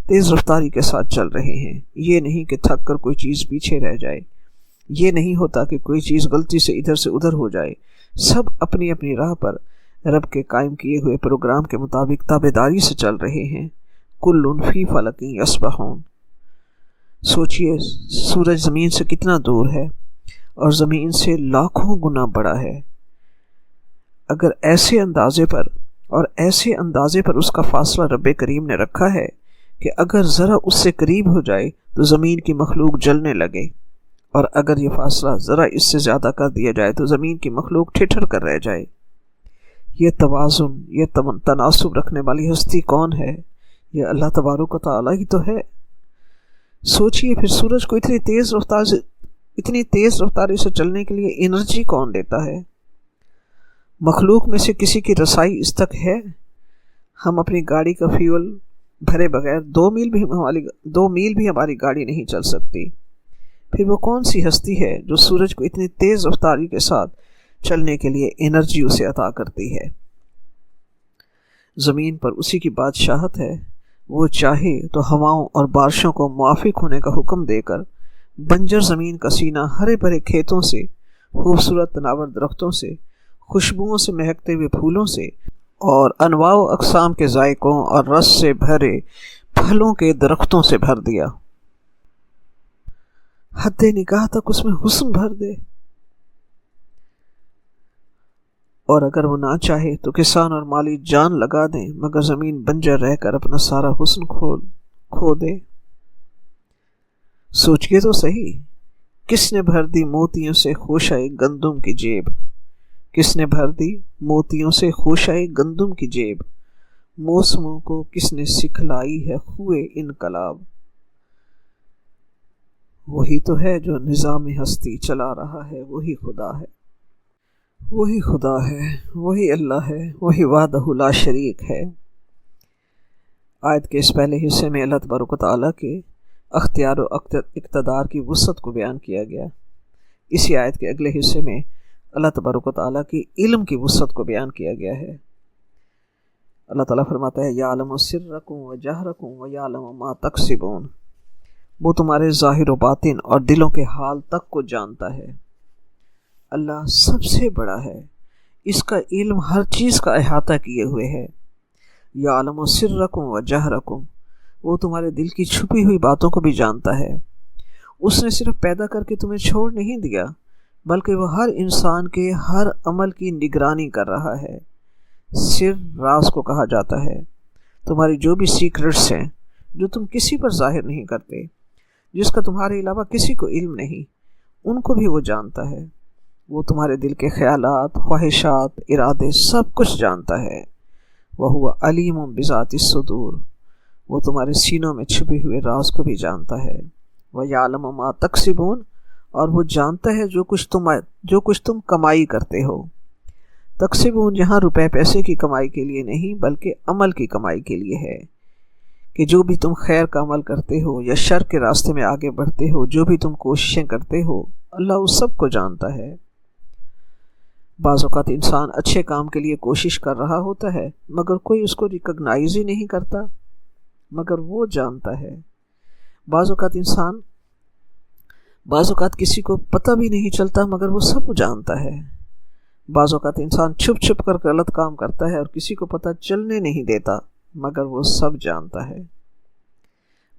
تیز رفتاری کے ساتھ چل رہے ہیں۔ یہ نہیں کہ تھک کر کوئی چیز پیچھے رہ جائے، یہ نہیں ہوتا کہ کوئی چیز غلطی سے ادھر سے ادھر ہو جائے، سب اپنی اپنی راہ پر رب کے قائم کیے ہوئے پروگرام کے مطابق تابعداری سے چل رہے ہیں۔ کل فی فلک یسبحون۔ سوچئے سورج زمین سے کتنا دور ہے اور زمین سے لاکھوں گنا بڑا ہے۔ اگر ایسے اندازے پر اس کا فاصلہ رب کریم نے رکھا ہے کہ اگر ذرا اس سے قریب ہو جائے تو زمین کی مخلوق جلنے لگے، اور اگر یہ فاصلہ ذرا اس سے زیادہ کر دیا جائے تو زمین کی مخلوق ٹھٹر کر رہ جائے، یہ توازن، یہ تناسب رکھنے والی ہستی کون ہے؟ یہ اللہ تبارک و تعالیٰ ہی تو ہے۔ سوچئے پھر سورج کو اتنی تیز رفتاری سے چلنے کے لیے انرجی کون دیتا ہے؟ مخلوق میں سے کسی کی رسائی اس تک ہے؟ ہم اپنی گاڑی کا فیول بھرے بغیر 2 میل بھی ہماری گاڑی نہیں چل سکتی، پھر وہ کون سی ہستی ہے جو سورج کو اتنی تیز رفتاری کے ساتھ چلنے کے لیے انرجی اسے عطا کرتی ہے؟ زمین پر اسی کی بادشاہت ہے، وہ چاہے تو ہواؤں اور بارشوں کو موافق ہونے کا حکم دے کر بنجر زمین کا سینہ ہرے بھرے کھیتوں سے، خوبصورت تناور درختوں سے، خوشبوؤں سے مہکتے ہوئے پھولوں سے، اور انواع و اقسام کے ذائقوں اور رس سے بھرے پھلوں کے درختوں سے بھر دیا، حد نگاہ تک اس میں حسن بھر دے، اور اگر وہ نہ چاہے تو کسان اور مالی جان لگا دیں مگر زمین بنجر رہ کر اپنا سارا حسن کھو دے۔ سوچئے تو صحیح، کس نے بھر دی موتیوں سے خوشۂ گندم کی جیب؟ کس نے بھر دی موتیوں سے خوشۂ گندم کی جیب؟ موسموں کو کس نے سکھلائی ہے خوئے انقلاب؟ وہی تو ہے جو نظام ہستی چلا رہا ہے، وہی خدا ہے، وہی خدا ہے، وہی اللہ ہے، وہی وحدہ لا شریک ہے۔ آیت کے اس پہلے حصے میں اللہ تبارک و تعالیٰ کے اختیار و اقتدار کی وسعت کو بیان کیا گیا۔ اسی آیت کے اگلے حصے میں اللہ تبارک و تعالیٰ کی علم کی وسعت کو بیان کیا گیا ہے۔ اللہ تعالیٰ فرماتا ہے یعلم سرکم و جہرکم و یعلم ما تکسبون، وہ تمہارے ظاہر و باطن اور دلوں کے حال تک کو جانتا ہے۔ اللہ سب سے بڑا ہے، اس کا علم ہر چیز کا احاطہ کیے ہوئے ہے۔ یعلم سرکم و جہرکم، وہ تمہارے دل کی چھپی ہوئی باتوں کو بھی جانتا ہے۔ اس نے صرف پیدا کر کے تمہیں چھوڑ نہیں دیا، بلکہ وہ ہر انسان کے ہر عمل کی نگرانی کر رہا ہے۔ سر راز کو کہا جاتا ہے، تمہاری جو بھی سیکرٹس ہیں جو تم کسی پر ظاہر نہیں کرتے، جس کا تمہارے علاوہ کسی کو علم نہیں، ان کو بھی وہ جانتا ہے۔ وہ تمہارے دل کے خیالات، خواہشات، ارادے سب کچھ جانتا ہے۔ وَهُوَ عَلِيمٌ بِذَاتِ الصُّدُورِ، وہ تمہارے سینوں میں چھپے ہوئے راز کو بھی جانتا ہے۔ وَيَعْلَمُ مَا تَكْسِبُونَ، اور وہ جانتا ہے جو کچھ تم کمائی کرتے ہو۔ تکسبون یہاں روپے پیسے کی کمائی کے لیے نہیں بلکہ عمل کی کمائی کے لیے ہے، کہ جو بھی تم خیر کا عمل کرتے ہو یا شر کے راستے میں آگے بڑھتے ہو، جو بھی تم کوششیں کرتے ہو، اللہ اس سب کو جانتا ہے۔ بعض اوقات انسان اچھے کام کے لیے کوشش کر رہا ہوتا ہے مگر کوئی اس کو ریکگنائز ہی نہیں کرتا، مگر وہ جانتا ہے۔ بعض اوقات کسی کو پتہ بھی نہیں چلتا مگر وہ سب جانتا ہے۔ بعض اوقات انسان چھپ چھپ کر غلط کام کرتا ہے اور کسی کو پتہ چلنے نہیں دیتا مگر وہ سب جانتا ہے۔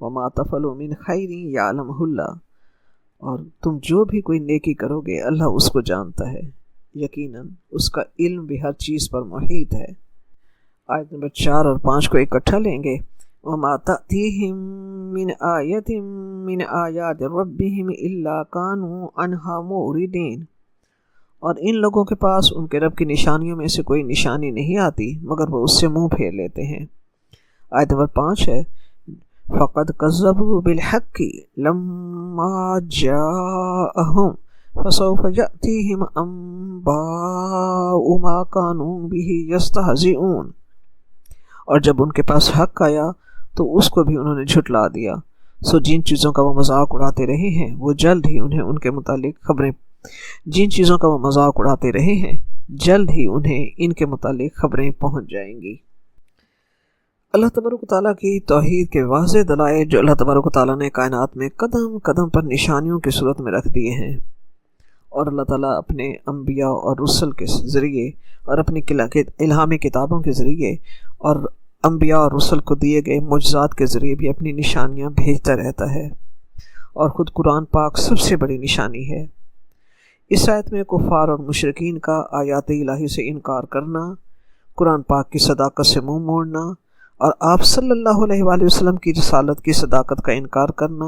وَمَا تَفْعَلُوا مِنْ خَيْرٍ يَعْلَمْهُ اللَّهُ، اور تم جو بھی کوئی نیکی کرو گے اللہ اس کو جانتا ہے، یقیناً اس کا علم بھی ہر چیز پر محیط ہے۔ آیت نمبر 4 اور 5 کو اکٹھا لیں گے۔ وَمَا تَأْتِيهِم مِّنْ آيَةٍ مِّنْ آيَاتِ رَبِّهِمْ إِلَّا كَانُوا عَنْهَا مُعْرِضِينَ، اور ان لوگوں کے پاس ان کے رب کی نشانیوں میں سے کوئی نشانی نہیں آتی مگر وہ اس سے منہ پھیر لیتے ہیں۔ آیت نمبر 5 ہے، فَقَدْ كَذَّبُوا بِالْحَقِّ لَمَّا جَاءَهُمْ فَسَوْفَ يَأْتِيهِمْ أَنبَاءُ مَا كَانُوا بِهِ يَسْتَهْزِئُونَ، اور جب ان کے پاس حق آیا تو اس کو بھی انہوں نے جھٹلا دیا، سو جن چیزوں کا وہ مذاق اڑاتے رہے ہیں وہ جلد ہی انہیں ان کے متعلق خبریں پہنچ جائیں گی۔ اللہ تبارک و تعالیٰ کی توحید کے واضح دلائل جو اللہ تبارک و تعالیٰ نے کائنات میں قدم قدم پر نشانیوں کی صورت میں رکھ دیے ہیں، اور اللہ تعالیٰ اپنے انبیاء اور رسل کے ذریعے اور اپنی الہامی کتابوں کے ذریعے اور انبیاء اور رسل کو دیے گئے معجزات کے ذریعے بھی اپنی نشانیاں بھیجتا رہتا ہے، اور خود قرآن پاک سب سے بڑی نشانی ہے۔ اس آیت میں کفار اور مشرکین کا آیات الہی سے انکار کرنا، قرآن پاک کی صداقت سے منہ موڑنا، اور آپ صلی اللہ علیہ وآلہ وسلم کی رسالت کی صداقت کا انکار کرنا،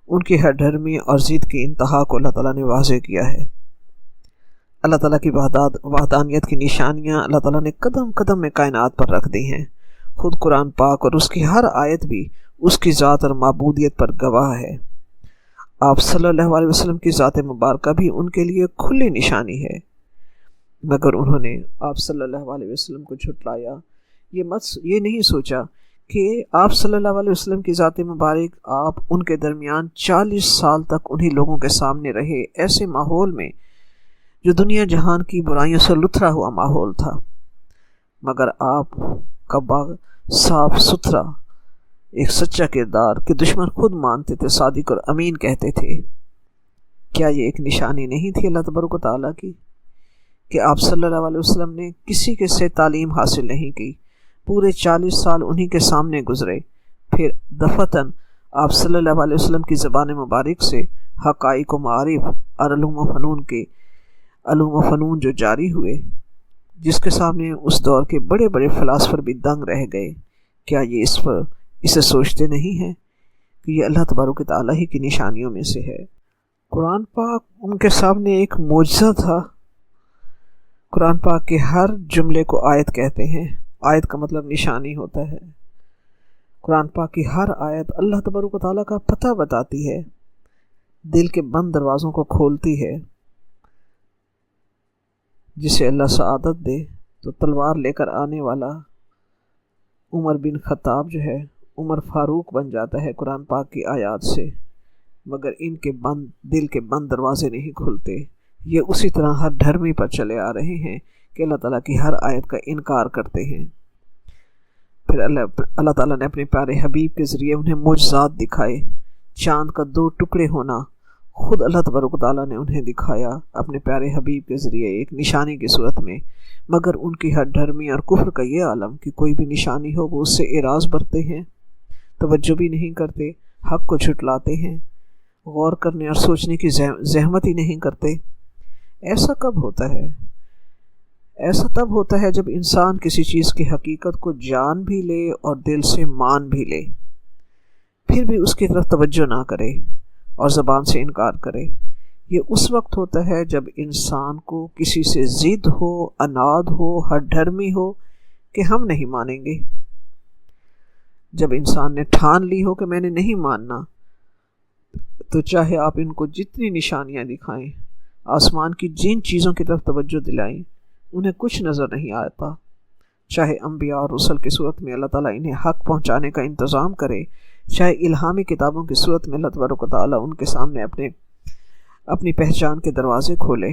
ان کی ہر ڈھرمی اور ضد کی انتہا کو اللہ تعالیٰ نے واضح کیا ہے۔ اللہ تعالیٰ کی وحدانیت کی نشانیاں اللہ تعالیٰ نے قدم قدم میں کائنات پر رکھ دی ہیں۔ خود قرآن پاک اور اس کی ہر آیت بھی اس کی ذات اور معبودیت پر گواہ ہے۔ آپ صلی اللہ علیہ وسلم کی ذات مبارکہ بھی ان کے لیے کھلی نشانی ہے، مگر انہوں نے آپ صلی اللہ علیہ وسلم کو جھٹلایا۔ یہ نہیں سوچا کہ آپ صلی اللہ علیہ وسلم کی ذات مبارک، آپ ان کے درمیان 40 سال تک انہی لوگوں کے سامنے رہے، ایسے ماحول میں جو دنیا جہان کی برائیوں سے لتھڑا ہوا ماحول تھا، مگر آپ کا باغ صاف ستھرا، ایک سچا کردار کہ دشمن خود مانتے تھے، صادق اور امین کہتے تھے۔ کیا یہ ایک نشانی نہیں تھی اللہ تبارک و تعالیٰ کی کہ آپ صلی اللہ علیہ وسلم نے کسی کے سے تعلیم حاصل نہیں کی، پورے 40 سال انہی کے سامنے گزرے، پھر دفعتاً آپ صلی اللہ علیہ وسلم کی زبان مبارک سے حقائق و معارف اور علوم و فنون جو جاری ہوئے، جس کے سامنے اس دور کے بڑے بڑے فلاسفر بھی دنگ رہ گئے۔ کیا یہ اسے سوچتے نہیں ہیں کہ یہ اللہ تبارک و تعالیٰ ہی کی نشانیوں میں سے ہے؟ قرآن پاک ان کے سامنے ایک معجزہ تھا۔ قرآن پاک کے ہر جملے کو آیت کہتے ہیں، آیت کا مطلب نشانی ہوتا ہے۔ قرآن پاک کی ہر آیت اللہ تبارک و تعالیٰ کا پتہ بتاتی ہے، دل کے بند دروازوں کو کھولتی ہے۔ جسے اللہ سعادت دے تو تلوار لے کر آنے والا عمر بن خطاب جو ہے، عمر فاروق بن جاتا ہے قرآن پاک کی آیات سے، مگر ان کے دل کے بند دروازے نہیں کھلتے۔ یہ اسی طرح ہر دھرمی پر چلے آ رہے ہیں کہ اللہ تعالیٰ کی ہر آیت کا انکار کرتے ہیں۔ پھر اللہ تعالیٰ نے اپنے پیارے حبیب کے ذریعے انہیں معجزات دکھائے۔ چاند کا 2 ٹکڑے ہونا خود اللہ تبارک و تعالیٰ نے انہیں دکھایا اپنے پیارے حبیب کے ذریعے ایک نشانی کی صورت میں، مگر ان کی ہر دھرمی اور کفر کا یہ عالم کہ کوئی بھی نشانی ہو وہ اس سے اعراض برتے ہیں، توجہ بھی نہیں کرتے، حق کو جھٹلاتے ہیں، غور کرنے اور سوچنے کی زحمت ہی نہیں کرتے۔ ایسا کب ہوتا ہے؟ ایسا تب ہوتا ہے جب انسان کسی چیز کی حقیقت کو جان بھی لے اور دل سے مان بھی لے، پھر بھی اس کی طرف توجہ نہ کرے اور زبان سے انکار کرے۔ یہ اس وقت ہوتا ہے جب انسان کو کسی سے ضد ہو، اناد ہو، ہٹ ڈھرمی ہو کہ ہم نہیں مانیں گے۔ جب انسان نے ٹھان لی ہو کہ میں نے نہیں ماننا، تو چاہے آپ ان کو جتنی نشانیاں دکھائیں، آسمان کی جن چیزوں کی طرف توجہ دلائیں، انہیں کچھ نظر نہیں آتا۔ چاہے انبیاء اور رسل کی صورت میں اللہ تعالیٰ انہیں حق پہنچانے کا انتظام کرے، چاہے الہامی کتابوں کی صورت میں اللہ تبارک و تعالیٰ ان کے سامنے اپنی پہچان کے دروازے کھولے،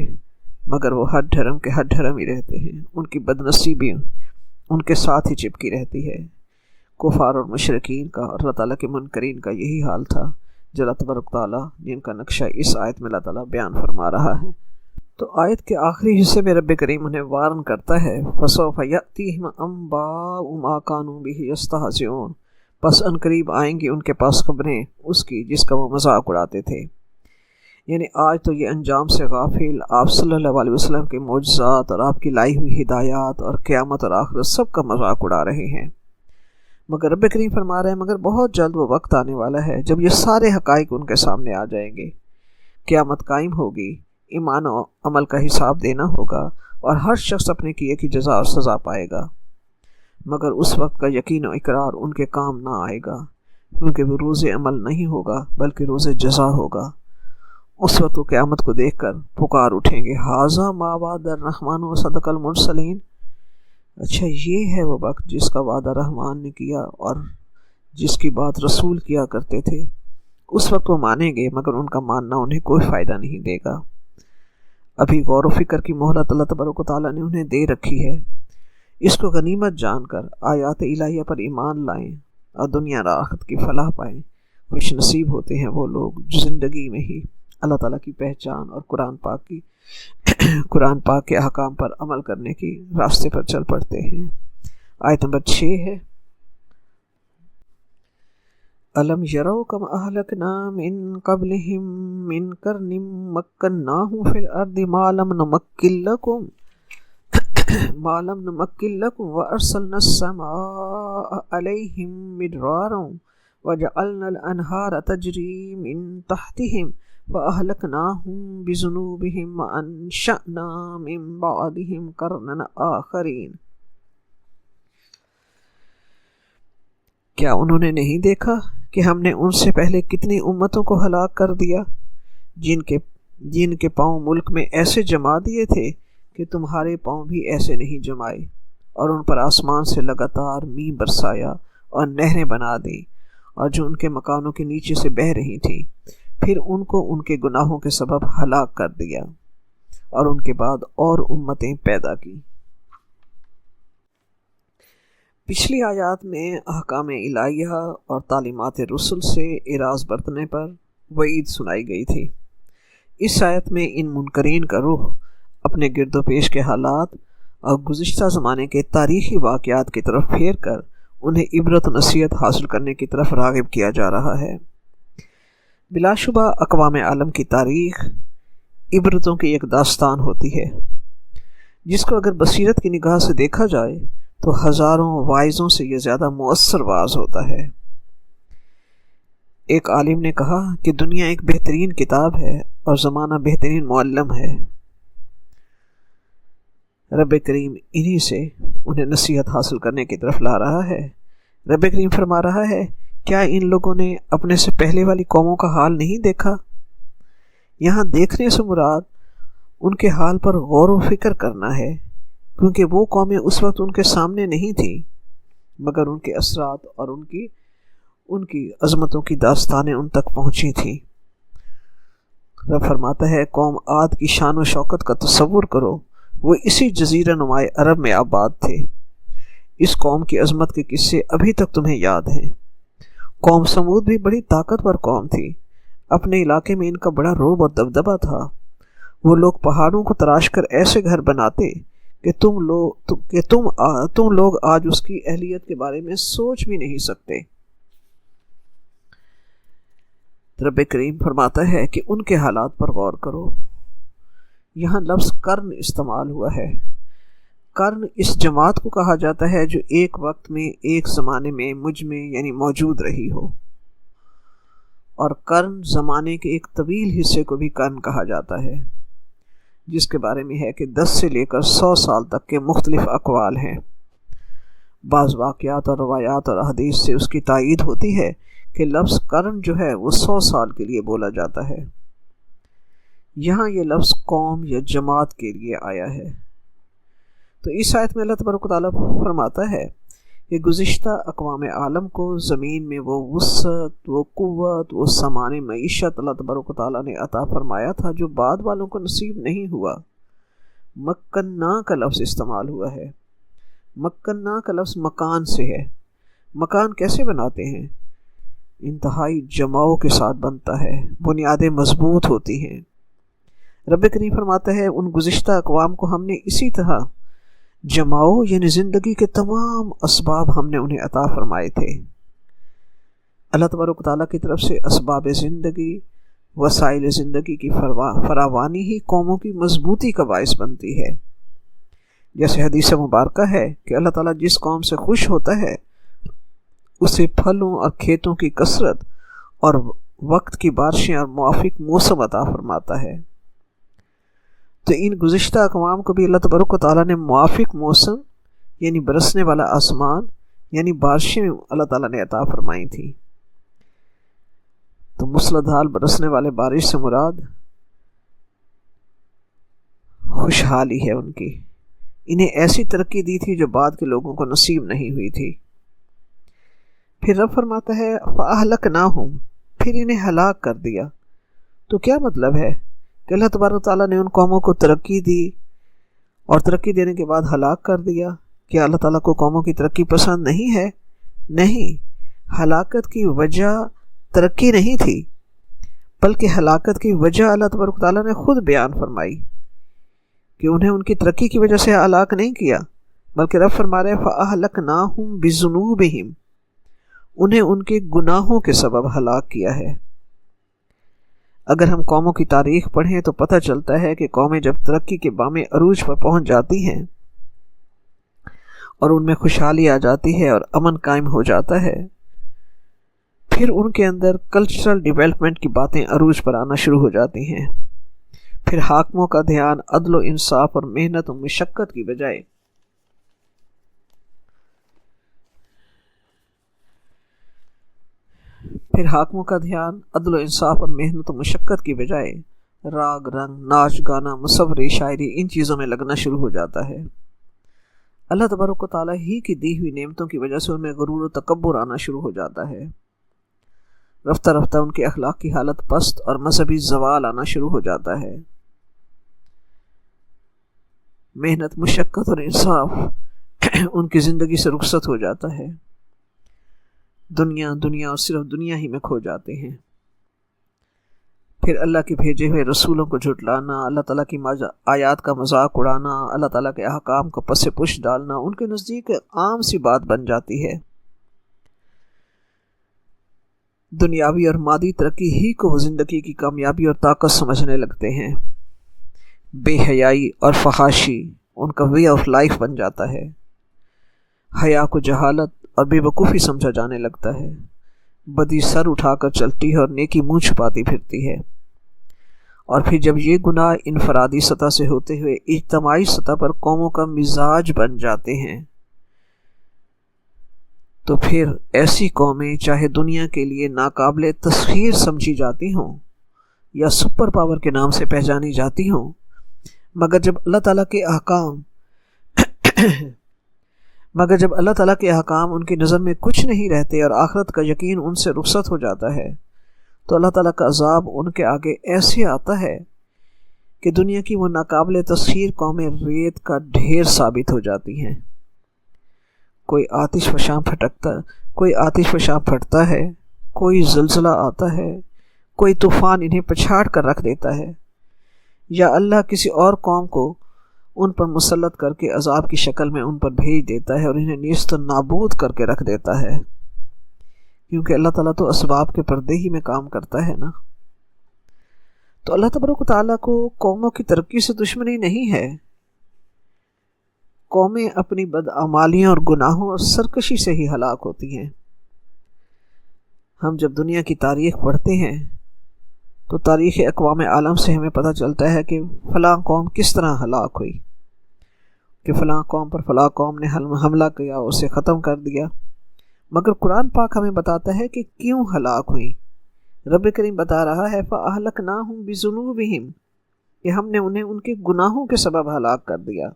مگر وہ ہٹ دھرم کے ہٹ دھرم ہی رہتے ہیں۔ ان کی بدنصیبی ان کے ساتھ ہی چپکی رہتی ہے۔ کفار اور مشرکین کا اور اللہ تعالیٰ کے منکرین کا یہی حال تھا جو اللہ تبارک تعالیٰ جن کا نقشہ اس آیت میں اللہ تعالیٰ بیان فرما رہا ہے۔ تو آیت کے آخری حصے میں رب کریم انہیں وارن کرتا ہے، فَسَوْفَ يَأْتِيهِمْ أَنْبَاءُ مَا كَانُوا بِهِ يَسْتَهْزِئُونَ، پس ان قریب آئیں گی ان کے پاس خبریں اس کی جس کا وہ مذاق اڑاتے تھے۔ یعنی آج تو یہ انجام سے غافل آپ صلی اللہ علیہ وسلم کے معجزات اور آپ کی لائی ہوئی ہدایات اور قیامت اور آخرت سب کا مذاق اڑا رہے ہیں، مگر رب کریم فرما رہے ہیں مگر بہت جلد وہ وقت آنے والا ہے جب یہ سارے حقائق ان کے سامنے آ جائیں گے، قیامت قائم ہوگی، ایمان و عمل کا حساب دینا ہوگا اور ہر شخص اپنے کیے کی جزا اور سزا پائے گا، مگر اس وقت کا یقین و اقرار ان کے کام نہ آئے گا، کیونکہ وہ روز عمل نہیں ہوگا بلکہ روز جزا ہوگا۔ اس وقت وہ قیامت کو دیکھ کر پکار اٹھیں گے، ھذا ما وعد الرحمن وصدق المرسلین، اچھا یہ ہے وہ وقت جس کا وعدہ رحمان نے کیا اور جس کی بات رسول کیا کرتے تھے۔ اس وقت وہ مانیں گے مگر ان کا ماننا انہیں کوئی فائدہ نہیں دے گا۔ ابھی غور و فکر کی مہلت اللہ تبارک و تعالیٰ نے انہیں دے رکھی ہے، اس کو غنیمت جان کر آیات الہیہ پر ایمان لائیں اور دنیا اور آخرت کی فلاح پائیں۔ خوش نصیب ہوتے ہیں وہ لوگ جو زندگی میں ہی اللہ تعالیٰ کی پہچان اور قرآن پاک کے احکام پر عمل کرنے کی راستے پر چل پڑتے ہیں۔ آیت نمبر 6 ہے، أَلَمْ يَرَوْا كَمْ أَهْلَكْنَا مِنْ قَبْلِهِمْ مِنْ قَرْنٍ مَكَّنَّاهُمْ فِي الْأَرْضِ مَا لَمْ نُمَكِّنْ لَكُمْ وَأَرْسَلْنَا السَّمَاءَ عَلَيْهِمْ مِدْرَارًا وَجَعَلْنَا الْأَنْهَارَ تَجْرِي مِنْ تَحْتِهِمْ فَأَهْلَكْنَاهُمْ بِذُنُوبِهِمْ وَأَنشَأْنَا مِنْ بَعْدِهِمْ قَرْنًا آخَرِينَ۔ کیا انہوں نے نہیں دیکھا کہ ہم نے ان سے پہلے کتنی امتوں کو ہلاک کر دیا جن کے پاؤں ملک میں ایسے جما دیے تھے کہ تمہارے پاؤں بھی ایسے نہیں جمائے، اور ان پر آسمان سے لگاتار می برسایا اور نہریں بنا دی، اور جو ان کے مکانوں کے نیچے سے بہہ رہی تھیں، پھر ان کو ان کے گناہوں کے سبب ہلاک کر دیا، اور ان کے بعد اور امتیں پیدا کی۔ پچھلی آیات میں احکام الہیہ اور تعلیمات رسل سے اعراض برتنے پر وعید سنائی گئی تھی۔ اس آیت میں ان منکرین کا رخ اپنے گرد و پیش کے حالات اور گزشتہ زمانے کے تاریخی واقعات کی طرف پھیر کر انہیں عبرت و نصیحت حاصل کرنے کی طرف راغب کیا جا رہا ہے۔ بلا شبہ اقوام عالم کی تاریخ عبرتوں کی ایک داستان ہوتی ہے، جس کو اگر بصیرت کی نگاہ سے دیکھا جائے تو ہزاروں واعظوں سے یہ زیادہ مؤثر واعظ ہوتا ہے۔ ایک عالم نے کہا کہ دنیا ایک بہترین کتاب ہے اور زمانہ بہترین معلم ہے۔ رب کریم انہی سے انہیں نصیحت حاصل کرنے کی طرف لا رہا ہے۔ رب کریم فرما رہا ہے، کیا ان لوگوں نے اپنے سے پہلے والی قوموں کا حال نہیں دیکھا؟ یہاں دیکھنے سے مراد ان کے حال پر غور و فکر کرنا ہے، کیونکہ وہ قومیں اس وقت ان کے سامنے نہیں تھیں، مگر ان کے اثرات اور ان کی عظمتوں کی داستانیں ان تک پہنچی تھیں۔ رب فرماتا ہے، قوم عاد کی شان و شوکت کا تصور کرو، وہ اسی جزیرہ نمائے عرب میں آباد تھے۔ اس قوم کی عظمت کے قصے ابھی تک تمہیں یاد ہیں۔ قوم سمود بھی بڑی طاقتور قوم تھی، اپنے علاقے میں ان کا بڑا رعب اور دبدبہ تھا۔ وہ لوگ پہاڑوں کو تراش کر ایسے گھر بناتے کہ تم لوگ آج اس کی اہلیت کے بارے میں سوچ بھی نہیں سکتے۔ رب کریم فرماتا ہے کہ ان کے حالات پر غور کرو۔ یہاں لفظ قرن استعمال ہوا ہے۔ قرن اس جماعت کو کہا جاتا ہے جو ایک وقت میں ایک زمانے میں مجمع یعنی موجود رہی ہو۔ اور قرن زمانے کے ایک طویل حصے کو بھی قرن کہا جاتا ہے، جس کے بارے میں ہے کہ 10 سے لے کر 100 سال تک کے مختلف اقوال ہیں۔ بعض واقعات اور روایات اور احادیث سے اس کی تائید ہوتی ہے کہ لفظ قرن جو ہے وہ 100 سال کے لیے بولا جاتا ہے۔ یہاں یہ لفظ قوم یا جماعت کے لیے آیا ہے۔ تو اس آیت میں اللہ تبارک و تعالیٰ فرماتا ہے کہ گزشتہ اقوام عالم کو زمین میں وہ وسعت، وہ قوت، وہ سامان معیشت اللہ تبارک و تعالیٰ نے عطا فرمایا تھا جو بعد والوں کو نصیب نہیں ہوا۔ مکنہ کا لفظ استعمال ہوا ہے۔ مکنہ کا لفظ مکان سے ہے۔ مکان کیسے بناتے ہیں؟ انتہائی جماؤ کے ساتھ بنتا ہے، بنیادیں مضبوط ہوتی ہیں۔ رب کریم فرماتا ہے ان گزشتہ اقوام کو ہم نے اسی طرح جماؤ یعنی زندگی کے تمام اسباب ہم نے انہیں عطا فرمائے تھے۔ اللہ تبارک و تعالیٰ کی طرف سے اسباب زندگی، وسائل زندگی کی فراوانی ہی قوموں کی مضبوطی کا باعث بنتی ہے۔ جیسے حدیث مبارکہ ہے کہ اللہ تعالیٰ جس قوم سے خوش ہوتا ہے اسے پھلوں اور کھیتوں کی کثرت اور وقت کی بارشیں اور موافق موسم عطا فرماتا ہے۔ تو ان گزشتہ اقوام کو بھی اللہ تبارک و تعالیٰ نے موافق موسم یعنی برسنے والا آسمان یعنی بارشیں اللہ تعالیٰ نے عطا فرمائی تھیں۔ تو مسلسل برسنے والے بارش سے مراد خوشحالی ہے ان کی۔ انہیں ایسی ترقی دی تھی جو بعد کے لوگوں کو نصیب نہیں ہوئی تھی۔ پھر رب فرماتا ہے فَأَهْلَكْنَاهُمْ، پھر انہیں ہلاک کر دیا۔ تو کیا مطلب ہے کہ اللہ تبارک و تعالیٰ نے ان قوموں کو ترقی دی اور ترقی دینے کے بعد ہلاک کر دیا؟ کیا اللہ تعالیٰ کو قوموں کی ترقی پسند نہیں ہے؟ نہیں، ہلاکت کی وجہ ترقی نہیں تھی، بلکہ ہلاکت کی وجہ اللہ تبارک و تعالیٰ نے خود بیان فرمائی کہ انہیں ان کی ترقی کی وجہ سے ہلاک نہیں کیا، بلکہ رب فرما رہے فَأَهْلَكْنَاهُمْ بِذُنُوبِهِمْ، انہیں ان کے گناہوں کے سبب ہلاک کیا ہے۔ اگر ہم قوموں کی تاریخ پڑھیں تو پتہ چلتا ہے کہ قومیں جب ترقی کے بام عروج پر پہنچ جاتی ہیں اور ان میں خوشحالی آ جاتی ہے اور امن قائم ہو جاتا ہے، پھر ان کے اندر کلچرل ڈیولپمنٹ کی باتیں عروج پر آنا شروع ہو جاتی ہیں۔ پھر حاکموں کا دھیان عدل و انصاف اور محنت و مشقت کی بجائے راگ رنگ، ناچ گانا، مصوری، شاعری، ان چیزوں میں لگنا شروع ہو جاتا ہے۔ اللہ تبارک و تعالیٰ ہی کی دی ہوئی نعمتوں کی وجہ سے ان میں غرور و تکبر آنا شروع ہو جاتا ہے۔ رفتہ رفتہ ان کے اخلاق کی حالت پست اور مذہبی زوال آنا شروع ہو جاتا ہے۔ محنت، مشقت اور انصاف ان کی زندگی سے رخصت ہو جاتا ہے۔ دنیا اور صرف دنیا ہی میں کھو جاتے ہیں۔ پھر اللہ کے بھیجے ہوئے رسولوں کو جھٹلانا، اللہ تعالیٰ کی آیات کا مذاق اڑانا، اللہ تعالیٰ کے احکام کو پس پش ڈالنا ان کے نزدیک عام سی بات بن جاتی ہے۔ دنیاوی اور مادی ترقی ہی کو وہ زندگی کی کامیابی اور طاقت سمجھنے لگتے ہیں۔ بے حیائی اور فحاشی ان کا وے آف لائف بن جاتا ہے۔ حیا کو جہالت اور بے وقوفی سمجھا جانے لگتا ہے۔ بدی سر اٹھا کر چلتی ہے اور نیکی منہ چھپاتی پھرتی ہے۔ اور پھر جب یہ گناہ انفرادی سطح سے ہوتے ہوئے اجتماعی سطح پر قوموں کا مزاج بن جاتے ہیں، تو پھر ایسی قومیں چاہے دنیا کے لیے ناقابل تسخیر سمجھی جاتی ہوں یا سپر پاور کے نام سے پہچانی جاتی ہوں، مگر جب اللہ تعالیٰ کے احکام ان کی نظر میں کچھ نہیں رہتے اور آخرت کا یقین ان سے رخصت ہو جاتا ہے، تو اللہ تعالیٰ کا عذاب ان کے آگے ایسے آتا ہے کہ دنیا کی وہ ناقابل تسخیر قومیں ریت کا ڈھیر ثابت ہو جاتی ہیں۔ کوئی آتش فشاں پھٹتا ہے، کوئی زلزلہ آتا ہے، کوئی طوفان انہیں پچھاڑ کر رکھ دیتا ہے، یا اللہ کسی اور قوم کو ان پر مسلط کر کے عذاب کی شکل میں ان پر بھیج دیتا ہے اور انہیں نیست و نابود کر کے رکھ دیتا ہے، کیونکہ اللہ تعالیٰ تو اسباب کے پردے ہی میں کام کرتا ہے نا۔ تو اللہ تبارک و تعالیٰ کو قوموں کی ترقی سے دشمنی نہیں ہے۔ قومیں اپنی بدعمالیوں اور گناہوں اور سرکشی سے ہی ہلاک ہوتی ہیں۔ ہم جب دنیا کی تاریخ پڑھتے ہیں تو تاریخ اقوام عالم سے ہمیں پتہ چلتا ہے کہ فلاں قوم کس طرح ہلاک ہوئی، کہ فلاں قوم پر فلاں قوم نے حملہ کیا، اسے ختم کر دیا. مگر قرآن پاک ہمیں بتاتا ہے کہ کیوں ہلاک ہوئی. رب کریم بتا رہا ہے فَأَهْلَكْنَاهُمْ بِذُنُوبِهِمْ، کہ ہم نے انہیں ان کے گناہوں کے سبب ہلاک کر دیا.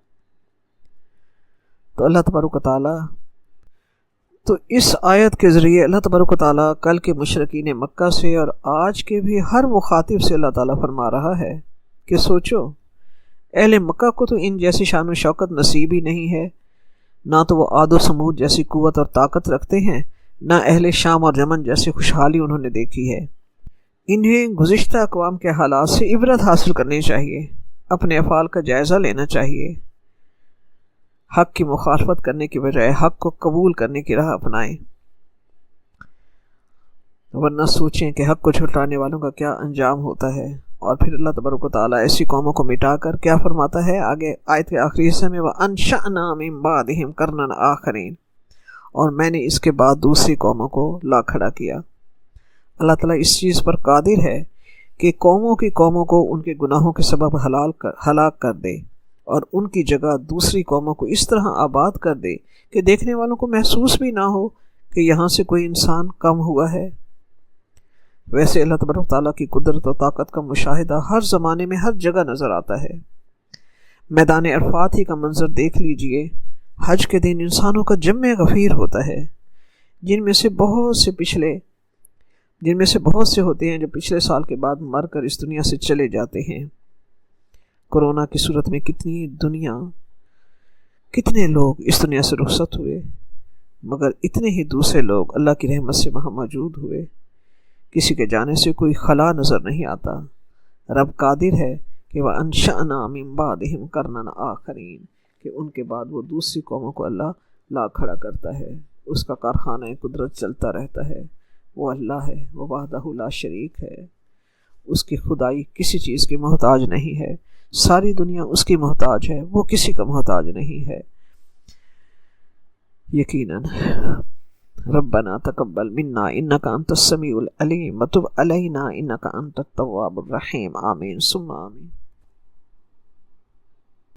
تو اللہ تبارک و تعالیٰ تو اس آیت کے ذریعے اللہ تبارک و تعالیٰ کل کے مشرکین مکہ سے اور آج کے بھی ہر مخاطب سے اللہ تعالیٰ فرما رہا ہے کہ سوچو، اہل مکہ کو تو ان جیسی شان و شوکت نصیب ہی نہیں ہے، نہ تو وہ عاد و سمود جیسی قوت اور طاقت رکھتے ہیں، نہ اہل شام اور یمن جیسی خوشحالی انہوں نے دیکھی ہے. انہیں گزشتہ اقوام کے حالات سے عبرت حاصل کرنی چاہیے، اپنے افعال کا جائزہ لینا چاہیے، حق کی مخالفت کرنے کی بجائے حق کو قبول کرنے کی راہ اپنائیں، ورنہ سوچیں کہ حق کو جھٹلانے والوں کا کیا انجام ہوتا ہے. اور پھر اللہ تبارک و تعالیٰ ایسی قوموں کو مٹا کر کیا فرماتا ہے آگے آیت کے آخری حصے میں، وَأَنشَأْنَا مِن بَعْدِهِمْ قَرْنًا آخَرِينَ، اور میں نے اس کے بعد دوسری قوموں کو لا کھڑا کیا. اللہ تعالیٰ اس چیز پر قادر ہے کہ قوموں کو ان کے گناہوں کے سبب ہلاک کر دے اور ان کی جگہ دوسری قوموں کو اس طرح آباد کر دے کہ دیکھنے والوں کو محسوس بھی نہ ہو کہ یہاں سے کوئی انسان کم ہوا ہے. ویسے اللہ تبارک تعالیٰ کی قدرت و طاقت کا مشاہدہ ہر زمانے میں ہر جگہ نظر آتا ہے. میدان عرفات ہی کا منظر دیکھ لیجئے. حج کے دن انسانوں کا جمع غفیر ہوتا ہے، جن میں سے بہت سے ہوتے ہیں جو پچھلے سال کے بعد مر کر اس دنیا سے چلے جاتے ہیں. کورونا کی صورت میں کتنے لوگ اس دنیا سے رخصت ہوئے، مگر اتنے ہی دوسرے لوگ اللہ کی رحمت سے وہاں موجود ہوئے. کسی کے جانے سے کوئی خلا نظر نہیں آتا. رب قادر ہے کہ وَأَنشَأْنَا مِن بَعْدِهِمْ قَرْنًا آخَرِينَ، کہ ان کے بعد وہ دوسری قوموں کو اللہ لا کھڑا کرتا ہے. اس کا کارخانہ قدرت چلتا رہتا ہے. وہ اللہ ہے، وہ وحدہ لا شریک ہے. اس کی خدائی کسی چیز کی محتاج نہیں ہے. ساری دنیا اس کی محتاج ہے، وہ کسی کا محتاج نہیں ہے. یقیناً ربنا تقبل منا انک انت السمیع العلیم وتب علینا انک انت التواب الرحیم. آمین ثم آمین.